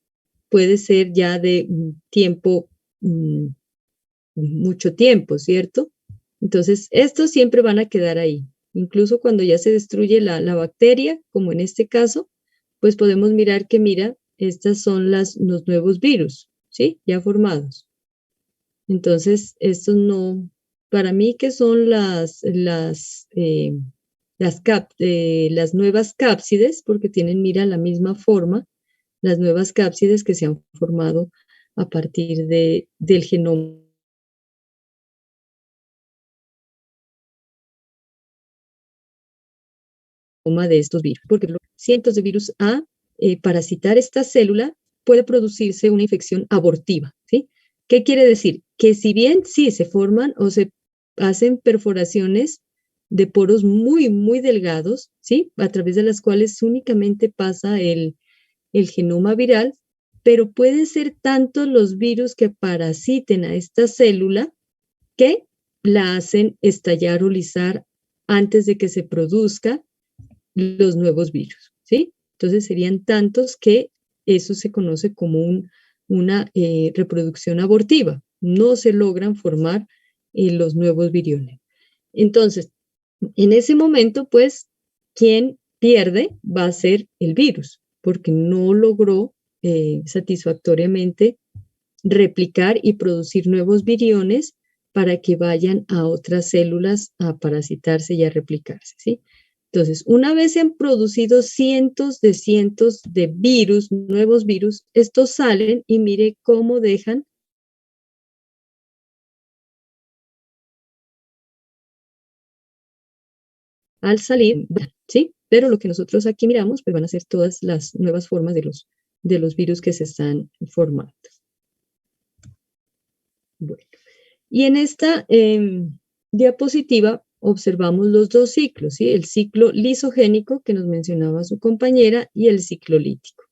puede ser ya de tiempo, mucho tiempo, ¿cierto? Entonces, estos siempre van a quedar ahí. Incluso cuando ya se destruye la bacteria, como en este caso, pues podemos mirar que, mira, estas son los nuevos virus, ¿sí? Ya formados. Entonces, estos no, para mí que son las nuevas cápsides, porque tienen, mira, la misma forma, las nuevas cápsides que se han formado a partir del genoma de estos virus, porque cientos de virus A, parasitar esta célula, puede producirse una infección abortiva, ¿sí? ¿Qué quiere decir? Que si bien sí se forman o se hacen perforaciones de poros muy, muy delgados, ¿sí? A través de las cuales únicamente pasa el genoma viral, pero pueden ser tantos los virus que parasiten a esta célula que la hacen estallar o lisar antes de que se produzca los nuevos virus, ¿sí? Entonces serían tantos que eso se conoce como una reproducción abortiva. No se logran formar los nuevos viriones. Entonces, en ese momento, pues, quien pierde va a ser el virus, porque no logró satisfactoriamente replicar y producir nuevos viriones para que vayan a otras células a parasitarse y a replicarse, ¿sí? Entonces, una vez se han producido cientos de virus, nuevos virus, estos salen y mire cómo dejan al salir, ¿sí? Pero lo que nosotros aquí miramos, pues van a ser todas las nuevas formas de los virus que se están formando. Bueno, y en esta diapositiva observamos los dos ciclos, ¿sí? El ciclo lisogénico que nos mencionaba su compañera y el ciclo lítico.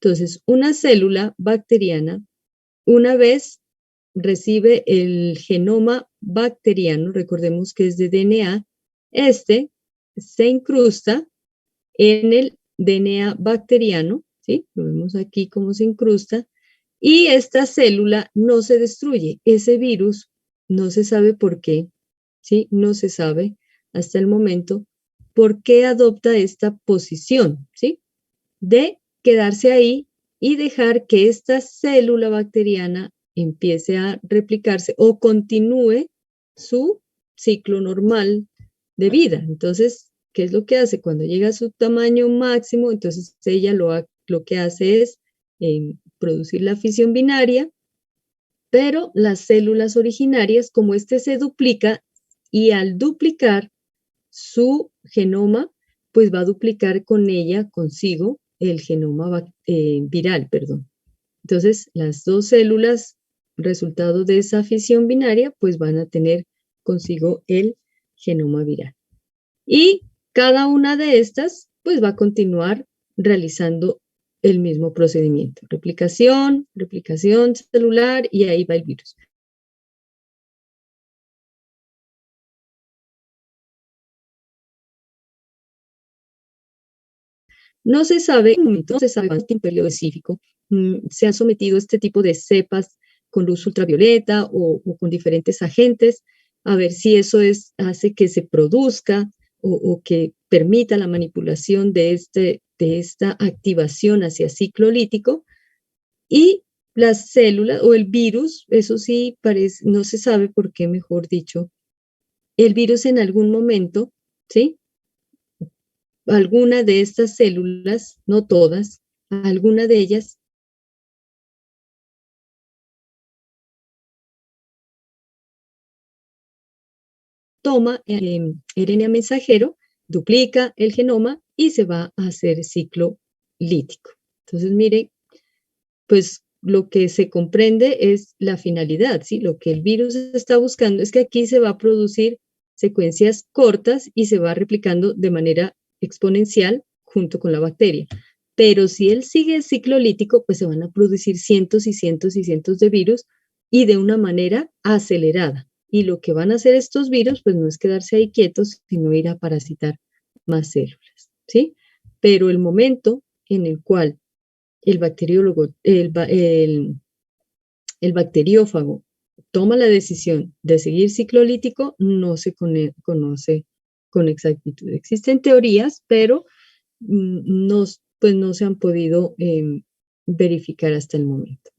Entonces, una célula bacteriana, una vez recibe el genoma bacteriano, recordemos que es de DNA, este se incrusta en el DNA bacteriano, ¿sí? Lo vemos aquí cómo se incrusta, y esta célula no se destruye. Ese virus no se sabe por qué, ¿sí? No se sabe hasta el momento por qué adopta esta posición, ¿sí? De quedarse ahí y dejar que esta célula bacteriana empiece a replicarse o continúe su ciclo normal de vida. Entonces, ¿qué es lo que hace? Cuando llega a su tamaño máximo, entonces ella lo que hace es producir la fisión binaria, pero las células originarias, como este se duplica, y al duplicar su genoma, pues va a duplicar con ella, consigo, el genoma viral, perdón. Entonces, las dos células, resultado de esa fisión binaria, pues van a tener consigo el genoma viral. Y cada una de estas, pues va a continuar realizando el mismo procedimiento. Replicación celular y ahí va el virus. No se sabe, no se sabe cuánto en periodo específico se han sometido este tipo de cepas con luz ultravioleta o con diferentes agentes, a ver si eso hace que se produzca o que permita la manipulación de esta activación hacia ciclo lítico. Y las células o el virus, eso sí no se sabe por qué, mejor dicho, el virus en algún momento, ¿sí? alguna de estas células, no todas, alguna de ellas toma RNA mensajero, duplica el genoma y se va a hacer ciclo lítico. Entonces, miren, pues lo que se comprende es la finalidad, ¿sí? Lo que el virus está buscando es que aquí se va a producir secuencias cortas y se va replicando de manera exponencial junto con la bacteria. Pero si él sigue el ciclo lítico, pues se van a producir cientos y cientos y cientos de virus y de una manera acelerada. Y lo que van a hacer estos virus, pues no es quedarse ahí quietos, sino ir a parasitar más células, ¿sí? Pero el momento en el cual el bacteriófago toma la decisión de seguir ciclo lítico, no se conoce con exactitud. Existen teorías, pero no se han podido verificar hasta el momento.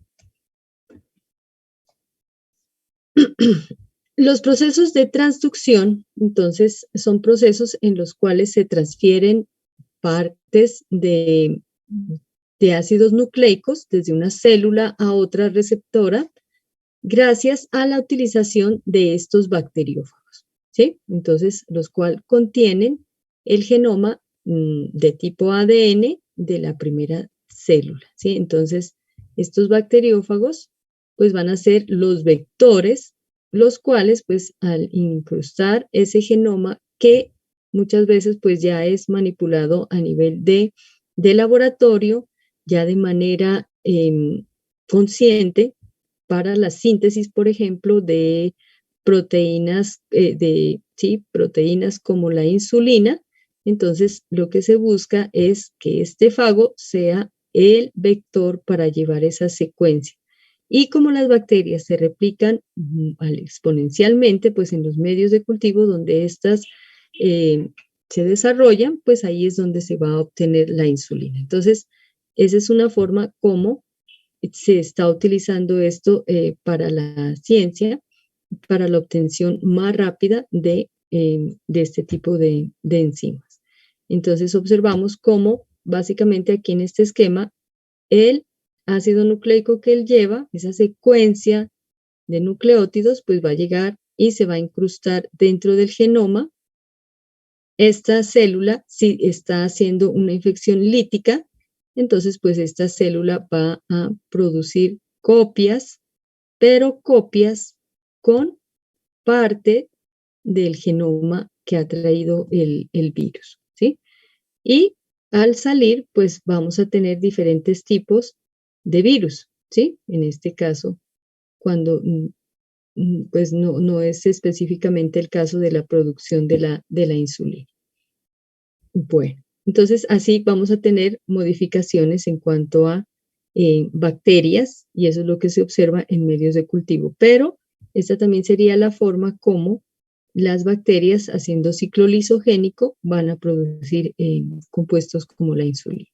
Los procesos de transducción, entonces, son procesos en los cuales se transfieren partes de ácidos nucleicos desde una célula a otra receptora gracias a la utilización de estos bacteriófagos, ¿sí? Entonces, los cuales contienen el genoma de tipo ADN de la primera célula, ¿sí? Entonces, estos bacteriófagos pues van a ser los vectores, los cuales pues al incrustar ese genoma que muchas veces pues ya es manipulado a nivel de laboratorio, ya de manera consciente para la síntesis, por ejemplo, de proteínas, proteínas como la insulina. Entonces, lo que se busca es que este fago sea el vector para llevar esa secuencia. Y como las bacterias se replican exponencialmente, pues en los medios de cultivo donde estas se desarrollan, pues ahí es donde se va a obtener la insulina. Entonces, esa es una forma como se está utilizando esto para la ciencia, para la obtención más rápida de este tipo de enzimas. Entonces, observamos cómo básicamente aquí en este esquema, el ácido nucleico que él lleva, esa secuencia de nucleótidos, pues va a llegar y se va a incrustar dentro del genoma. Esta célula, si está haciendo una infección lítica, entonces pues esta célula va a producir copias, pero copias con parte del genoma que ha traído el virus, ¿sí? Y al salir, pues vamos a tener diferentes tipos de virus, ¿sí? En este caso, cuando pues no es específicamente el caso de la producción de la insulina. Bueno, entonces así vamos a tener modificaciones en cuanto a bacterias y eso es lo que se observa en medios de cultivo, pero esta también sería la forma como las bacterias haciendo ciclo lisogénico van a producir compuestos como la insulina.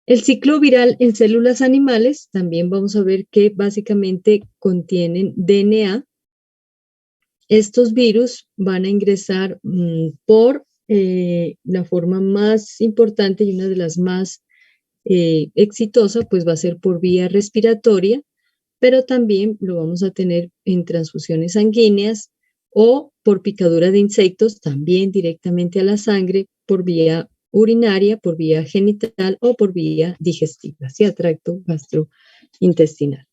El ciclo viral en células animales también vamos a ver que básicamente contienen DNA. Estos virus van a ingresar por la forma más importante y una de las más exitosa, pues va a ser por vía respiratoria, pero también lo vamos a tener en transfusiones sanguíneas o por picadura de insectos, también directamente a la sangre, por vía urinaria, por vía genital o por vía digestiva, ¿sí? A tracto gastrointestinal.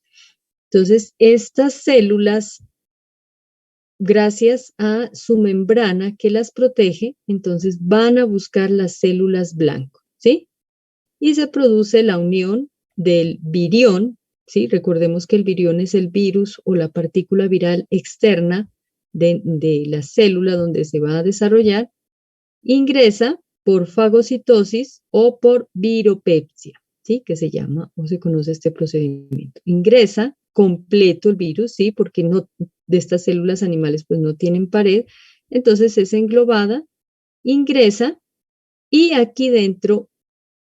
Entonces, estas células, gracias a su membrana que las protege, entonces van a buscar las células blanco, ¿sí? Y se produce la unión del virión, ¿sí? Recordemos que el virión es el virus o la partícula viral externa de la célula donde se va a desarrollar, ingresa por fagocitosis o por viropepsia, ¿sí? Que se llama o se conoce este procedimiento. Ingresa completo el virus, ¿sí? Porque no, de estas células animales pues no tienen pared, entonces es englobada, ingresa y aquí dentro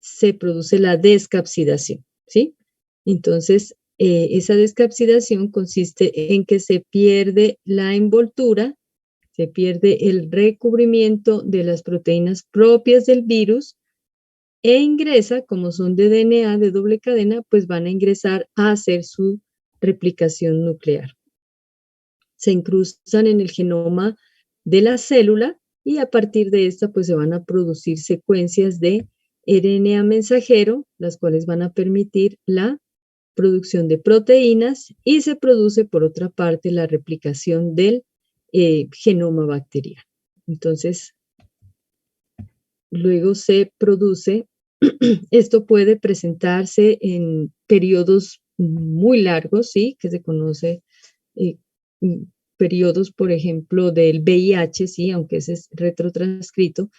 se produce la descapsidación, ¿sí? Entonces, esa descapsidación consiste en que se pierde la envoltura, Se pierde el recubrimiento de las proteínas propias del virus e ingresa, como son de DNA de doble cadena, pues van a ingresar a hacer su replicación nuclear. Se incrustan en el genoma de la célula y a partir de esta pues se van a producir secuencias de RNA mensajero, las cuales van a permitir la producción de proteínas y se produce por otra parte la replicación del genoma bacteriano. Entonces, luego se produce, esto puede presentarse en periodos muy largos, ¿sí? Que se conoce periodos, por ejemplo, del VIH, ¿sí? Aunque ese es retrotranscrito,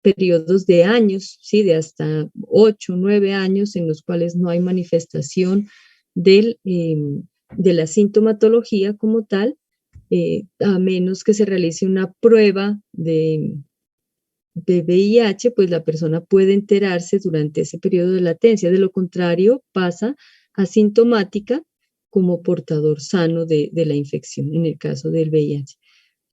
periodos de años, ¿sí? De hasta 8, 9 años en los cuales no hay manifestación de la sintomatología como tal, a menos que se realice una prueba de VIH, pues la persona puede enterarse durante ese periodo de latencia. De lo contrario, pasa asintomática como portador sano de la infección, en el caso del VIH.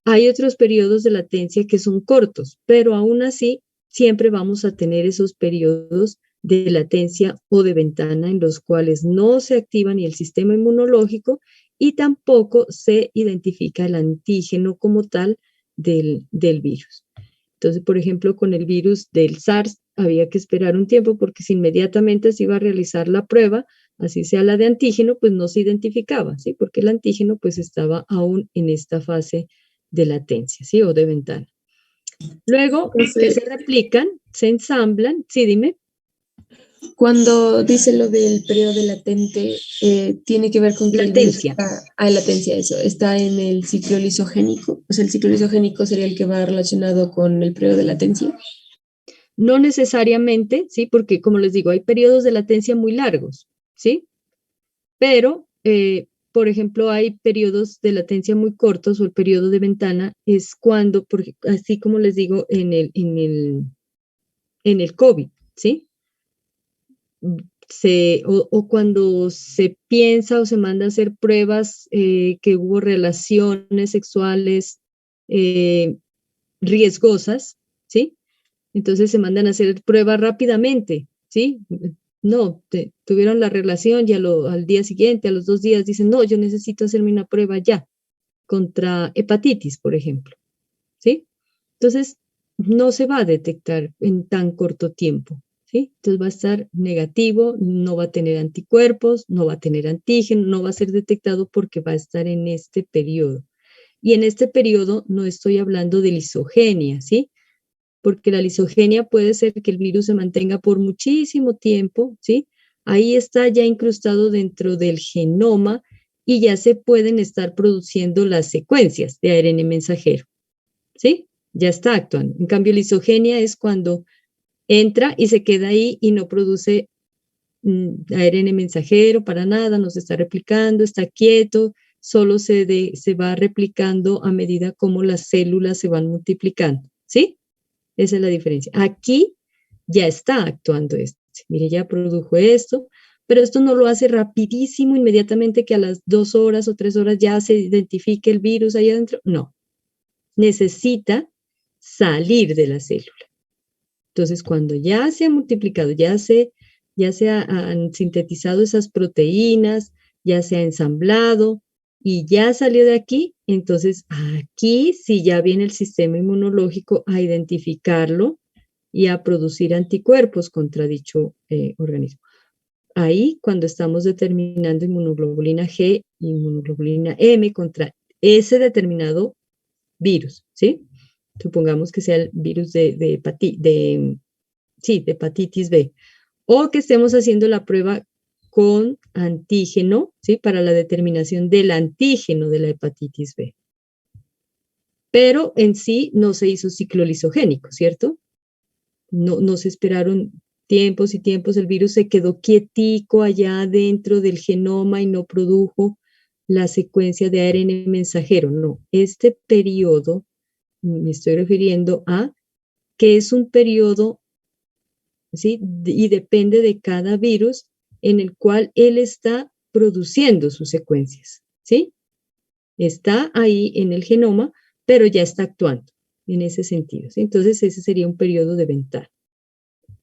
Hay otros periodos de latencia que son cortos, pero aún así siempre vamos a tener esos periodos de latencia o de ventana en los cuales no se activa ni el sistema inmunológico y tampoco se identifica el antígeno como tal del virus. Entonces, por ejemplo, con el virus del SARS había que esperar un tiempo porque si inmediatamente se iba a realizar la prueba, así sea la de antígeno, pues no se identificaba, ¿sí? Porque el antígeno pues estaba aún en esta fase de latencia, ¿sí? O de ventana. Luego, que se replican, se ensamblan, sí, dime. Cuando dice lo del periodo latente, tiene que ver con que latencia. Latencia, eso, está en el ciclo lisogénico. O sea, el ciclo lisogénico sería el que va relacionado con el periodo de latencia. No necesariamente, ¿sí? Porque, como les digo, hay periodos de latencia muy largos, ¿sí? Pero, por ejemplo, hay periodos de latencia muy cortos o el periodo de ventana es cuando, así como les digo, en el COVID, ¿sí? O cuando se piensa o se manda a hacer pruebas que hubo relaciones sexuales riesgosas, ¿sí? Entonces se mandan a hacer pruebas rápidamente, ¿sí? No, tuvieron la relación y al día siguiente, a los 2 días, dicen, no, yo necesito hacerme una prueba ya, contra hepatitis, por ejemplo, ¿sí? Entonces, no se va a detectar en tan corto tiempo, ¿sí? Entonces va a estar negativo, no va a tener anticuerpos, no va a tener antígeno, no va a ser detectado porque va a estar en este periodo. Y en este periodo no estoy hablando de lisogenia, ¿sí? Porque la lisogenia puede ser que el virus se mantenga por muchísimo tiempo, ¿sí? Ahí está ya incrustado dentro del genoma y ya se pueden estar produciendo las secuencias de ARN mensajero, ¿sí? Ya está actuando. En cambio, lisogenia es cuando entra y se queda ahí y no produce ARN mensajero para nada, no se está replicando, está quieto, solo se va replicando a medida como las células se van multiplicando, ¿sí? Esa es la diferencia. Aquí ya está actuando esto. Mire, ya produjo esto, pero esto no lo hace rapidísimo, inmediatamente que a las 2 horas o 3 horas ya se identifique el virus ahí adentro. No, necesita salir de la célula. Entonces, cuando ya se ha multiplicado, ya se han sintetizado esas proteínas, ya se ha ensamblado y ya salió de aquí, entonces aquí sí ya viene el sistema inmunológico a identificarlo y a producir anticuerpos contra dicho organismo. Ahí, cuando estamos determinando inmunoglobulina G y inmunoglobulina M contra ese determinado virus, ¿sí? Supongamos que sea el virus de hepatitis B, o que estemos haciendo la prueba con antígeno, ¿sí? Para la determinación del antígeno de la hepatitis B. Pero en sí no se hizo ciclo lisogénico, ¿cierto? No se esperaron tiempos y tiempos, el virus se quedó quietico allá dentro del genoma y no produjo la secuencia de ARN mensajero, no. Este periodo, me estoy refiriendo a que es un periodo, ¿sí? Y depende de cada virus en el cual él está produciendo sus secuencias, ¿sí? Está ahí en el genoma, pero ya está actuando en ese sentido, ¿sí? Entonces ese sería un periodo de ventana.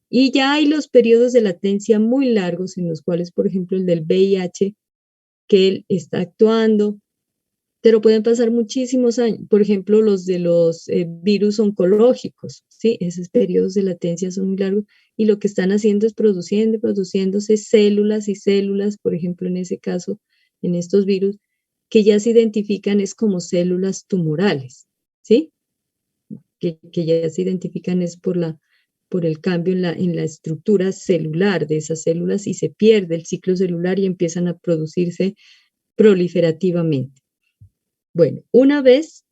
Y ya hay los periodos de latencia muy largos en los cuales, por ejemplo, el del VIH, que él está actuando, pero pueden pasar muchísimos años. Por ejemplo, los de los virus oncológicos, ¿sí? Esos periodos de latencia son muy largos y lo que están haciendo es produciéndose células y células, por ejemplo, en ese caso, en estos virus, que ya se identifican es como células tumorales, ¿sí? Que ya se identifican es por el cambio en la estructura celular de esas células y se pierde el ciclo celular y empiezan a producirse proliferativamente. Bueno, una vez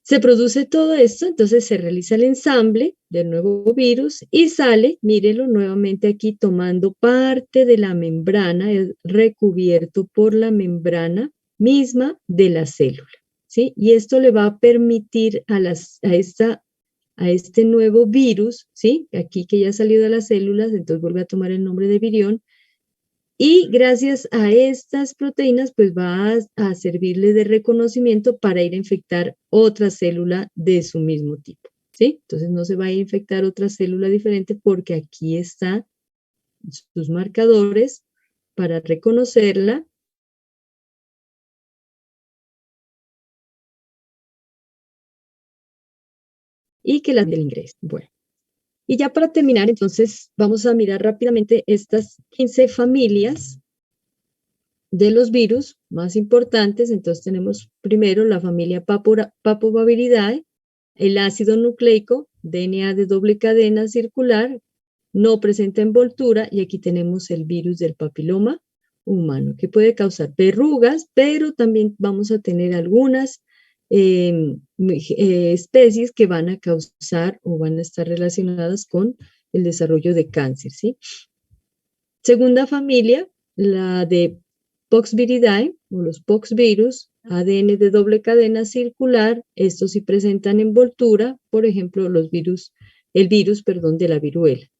se produce todo esto, entonces se realiza el ensamble del nuevo virus y sale, mírelo nuevamente aquí, tomando parte de la membrana, es recubierto por la membrana misma de la célula, ¿sí? Y esto le va a permitir a este nuevo virus, ¿sí? Aquí que ya ha salido de las células, entonces vuelve a tomar el nombre de virión, y gracias a estas proteínas, pues va a servirle de reconocimiento para ir a infectar otra célula de su mismo tipo, ¿sí? Entonces no se va a infectar otra célula diferente porque aquí están sus marcadores para reconocerla. Y que la del ingreso. Bueno. Y ya para terminar, entonces, vamos a mirar rápidamente estas 15 familias de los virus más importantes. Entonces tenemos primero la familia Papoviridae, el ácido nucleico, DNA de doble cadena circular, no presenta envoltura, y aquí tenemos el virus del papiloma humano, que puede causar verrugas, pero también vamos a tener algunas especies que van a causar o van a estar relacionadas con el desarrollo de cáncer, ¿sí? Segunda familia, la de Poxviridae o los poxvirus, ADN de doble cadena circular. Estos sí presentan envoltura, por ejemplo, el virus, de la viruela.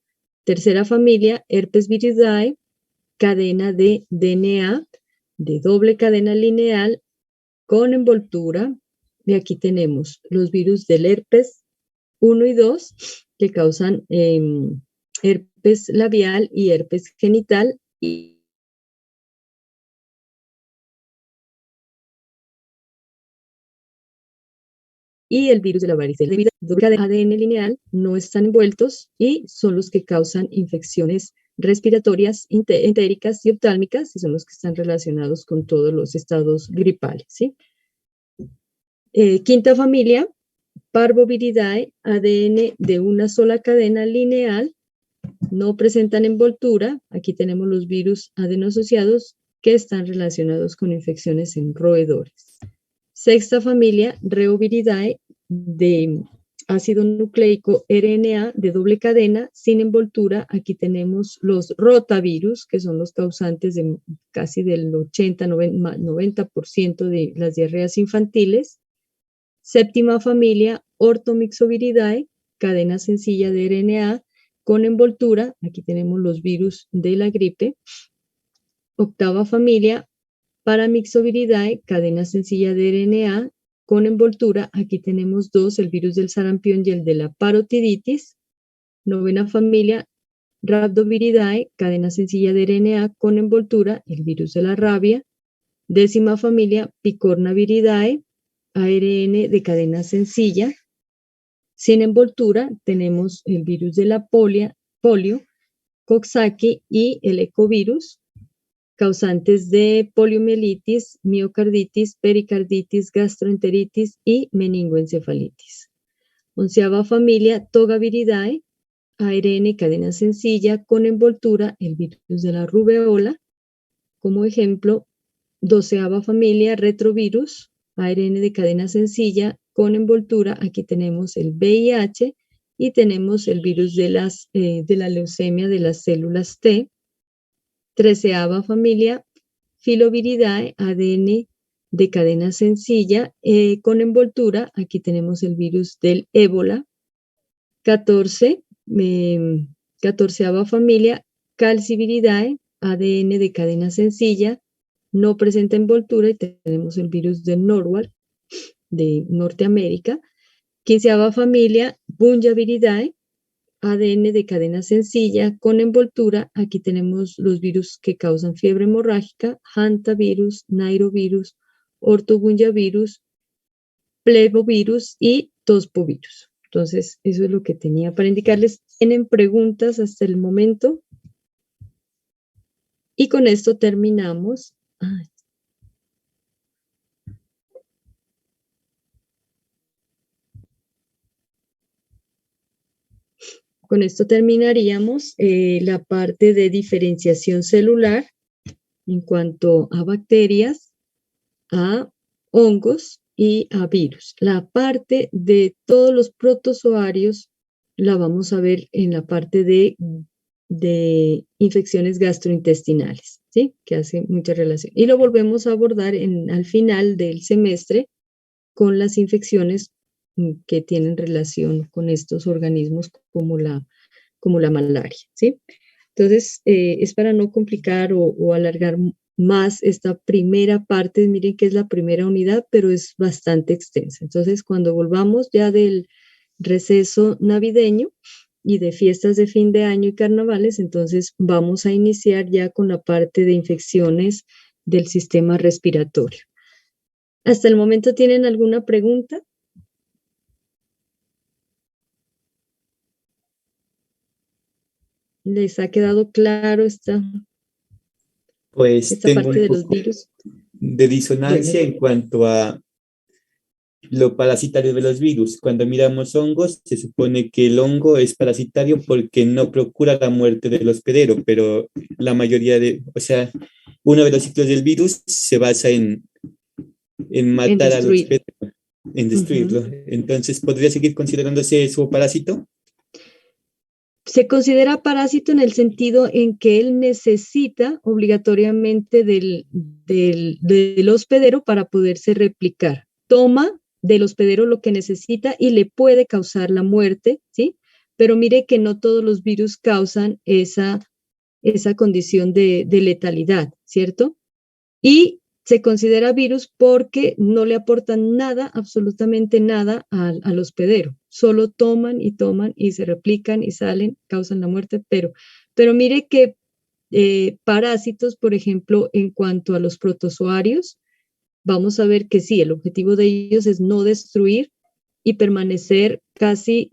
Tercera familia, Herpesviridae, cadena de DNA de doble cadena lineal con envoltura. Y aquí tenemos los virus del herpes 1 y 2 que causan herpes labial y herpes genital, y el virus de la varicela. Debido a que el ADN lineal no están envueltos y son los que causan infecciones respiratorias entéricas y oftálmicas, y son los que están relacionados con todos los estados gripales, ¿sí? Quinta familia, Parvoviridae, ADN de una sola cadena lineal, no presentan envoltura. Aquí tenemos los virus adenosociados que están relacionados con infecciones en roedores. Sexta familia, Reoviridae, de ácido nucleico RNA de doble cadena sin envoltura. Aquí tenemos los rotavirus, que son los causantes de casi del 80-90% de las diarreas infantiles. Séptima familia, Orthomyxoviridae, cadena sencilla de RNA con envoltura. Aquí tenemos los virus de la gripe. Octava familia, Paramyxoviridae, cadena sencilla de RNA con envoltura. Aquí tenemos dos, el virus del sarampión y el de la parotiditis. Novena familia, Rhabdoviridae, cadena sencilla de RNA con envoltura, el virus de la rabia. Décima familia, Picornaviridae, ARN de cadena sencilla. Sin envoltura tenemos el virus de la polio, Coxsackie y el ecovirus, causantes de poliomielitis, miocarditis, pericarditis, gastroenteritis y meningoencefalitis. Onceava familia, Togaviridae, ARN cadena sencilla con envoltura, el virus de la rubeola. Como ejemplo, doceava familia, Retrovirus, ARN de cadena sencilla con envoltura. Aquí tenemos el VIH y tenemos el virus de la leucemia de las células T. Treceava familia, Filoviridae, ADN de cadena sencilla con envoltura. Aquí tenemos el virus del ébola. 14ª familia, Calciviridae, ADN de cadena sencilla, no presenta envoltura, y tenemos el virus del Norwalk. de Norteamérica. 15ª familia, Bunjaviridae, ADN de cadena sencilla con envoltura. Aquí tenemos los virus que causan fiebre hemorrágica, hantavirus, nairovirus, ortobunjavirus, plevovirus y tospovirus. Entonces, eso es lo que tenía para indicarles. ¿Tienen preguntas hasta el momento? Y con esto terminamos. Con esto terminaríamos la parte de diferenciación celular en cuanto a bacterias, a hongos y a virus. La parte de todos los protozoarios la vamos a ver en la parte de infecciones gastrointestinales, ¿sí? Que hace mucha relación. Y lo volvemos a abordar al final del semestre con las infecciones que tienen relación con estos organismos como la malaria, ¿sí? Entonces, es para no complicar o alargar más esta primera parte. Miren que es la primera unidad, pero es bastante extensa. Entonces, cuando volvamos ya del receso navideño y de fiestas de fin de año y carnavales, entonces vamos a iniciar ya con la parte de infecciones del sistema respiratorio. ¿Hasta el momento tienen alguna pregunta? ¿Les ha quedado claro esta Pues tengo parte un de los poco virus? de disonancia en cuanto a lo parasitario de los virus. Cuando miramos hongos, se supone que el hongo es parasitario porque no procura la muerte del hospedero, pero la mayoría o sea, uno de los ciclos del virus se basa en matar al hospedero, en destruirlo. Entonces, ¿podría seguir considerándose su parásito? Se considera parásito en el sentido en que él necesita obligatoriamente del hospedero para poderse replicar. Toma del hospedero lo que necesita y le puede causar la muerte, ¿sí? Pero mire que no todos los virus causan esa condición de letalidad, ¿cierto? Y se considera virus porque no le aportan nada, absolutamente nada al hospedero. Solo toman y se replican y salen, causan la muerte, pero mire que parásitos, por ejemplo, en cuanto a los protozoarios, vamos a ver que sí, el objetivo de ellos es no destruir y permanecer casi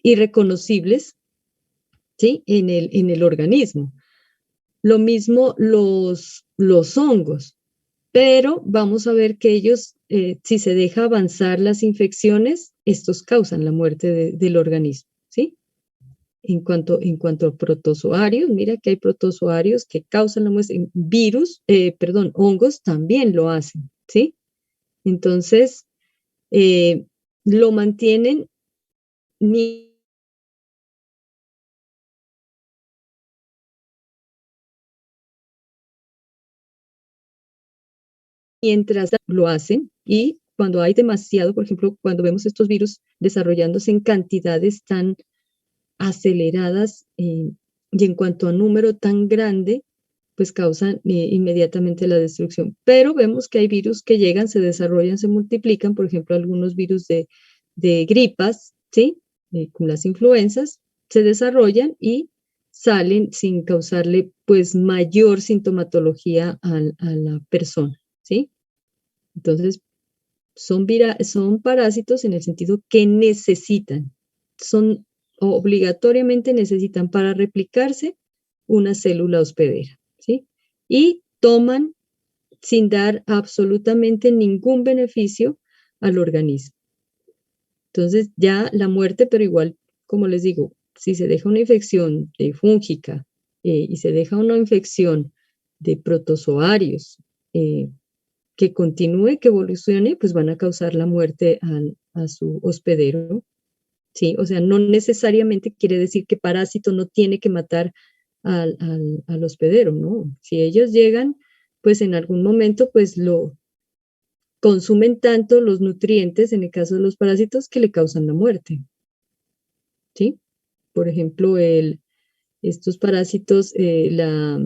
irreconocibles, ¿sí? en el organismo. Lo mismo los hongos, pero vamos a ver que ellos, si se deja avanzar las infecciones, estos causan la muerte del organismo, ¿sí? En cuanto a protozoarios, mira que hay protozoarios que causan la muerte, hongos también lo hacen, ¿sí? Entonces, lo mantienen mientras lo hacen, y cuando hay demasiado, por ejemplo, cuando vemos estos virus desarrollándose en cantidades tan aceleradas y en cuanto a número tan grande, pues causan inmediatamente la destrucción. Pero vemos que hay virus que llegan, se desarrollan, se multiplican, por ejemplo, algunos virus de gripas, ¿sí? Con las influencias, se desarrollan y salen sin causarle pues mayor sintomatología a la persona, ¿sí? Entonces, son parásitos en el sentido que obligatoriamente necesitan para replicarse una célula hospedera, ¿sí? Y toman sin dar absolutamente ningún beneficio al organismo. Entonces, ya la muerte, pero igual, como les digo, si se deja una infección fúngica y se deja una infección de protozoarios que continúe, que evolucione, pues van a causar la muerte a su hospedero, ¿sí? O sea, no necesariamente quiere decir que parásito no tiene que matar al hospedero, ¿no? Si ellos llegan, pues en algún momento, pues lo consumen tanto los nutrientes, en el caso de los parásitos, que le causan la muerte, ¿sí? Por ejemplo, estos parásitos, la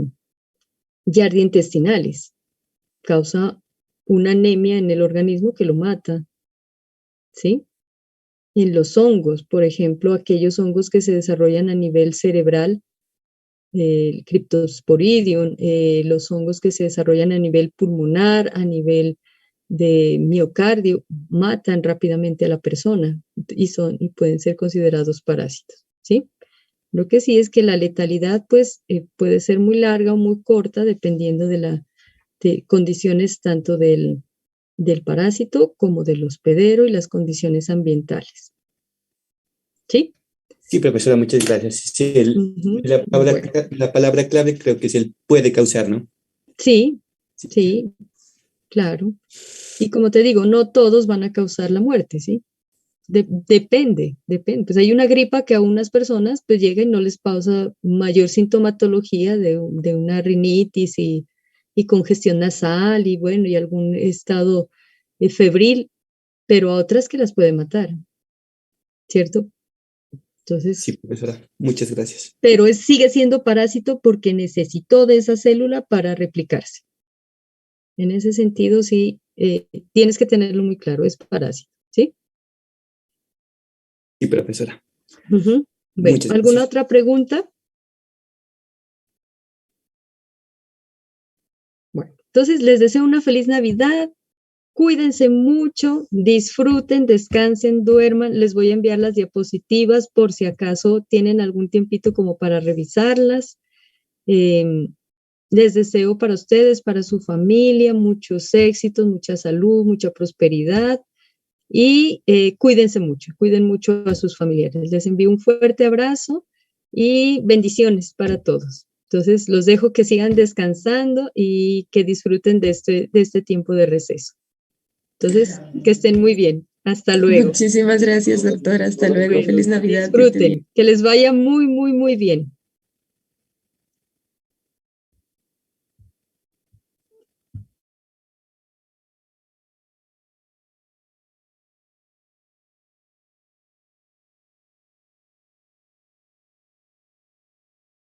Giardia intestinalis, causa una anemia en el organismo que lo mata, ¿sí? En los hongos, por ejemplo, aquellos hongos que se desarrollan a nivel cerebral, el Cryptosporidium, los hongos que se desarrollan a nivel pulmonar, a nivel de miocardio, matan rápidamente a la persona y pueden ser considerados parásitos, ¿sí? Lo que sí es que la letalidad pues, puede ser muy larga o muy corta dependiendo de condiciones tanto del parásito como del hospedero y las condiciones ambientales. ¿Sí? Sí, profesora, muchas gracias. Sí, Ujú. la palabra clave creo que es el puede causar, ¿no? Sí, sí, claro. Y como te digo, no todos van a causar la muerte, ¿sí? Depende. Pues hay una gripa que a unas personas pues llega y no les causa mayor sintomatología de una rinitis y congestión nasal y bueno, y algún estado febril, pero a otras que las puede matar, ¿cierto? Entonces, Sí, profesora, muchas gracias. pero sigue siendo parásito porque necesitó de esa célula para replicarse. En ese sentido, sí, tienes que tenerlo muy claro, es parásito, ¿sí? Sí, profesora. Bueno, Muchas ¿alguna gracias. otra pregunta? Bueno, entonces les deseo una feliz Navidad. Cuídense mucho, disfruten, descansen, duerman. Les voy a enviar las diapositivas por si acaso tienen algún tiempito como para revisarlas. Les deseo para ustedes, para su familia, muchos éxitos, mucha salud, mucha prosperidad y cuídense mucho, cuiden mucho a sus familiares. Les envío un fuerte abrazo y bendiciones para todos. Entonces, los dejo que sigan descansando y que disfruten de este tiempo de receso. Entonces, que estén muy bien. Hasta luego. Muchísimas gracias, doctora. Hasta luego. Bueno, Feliz Navidad. Que esté bien. disfruten, que les vaya muy, muy, muy bien.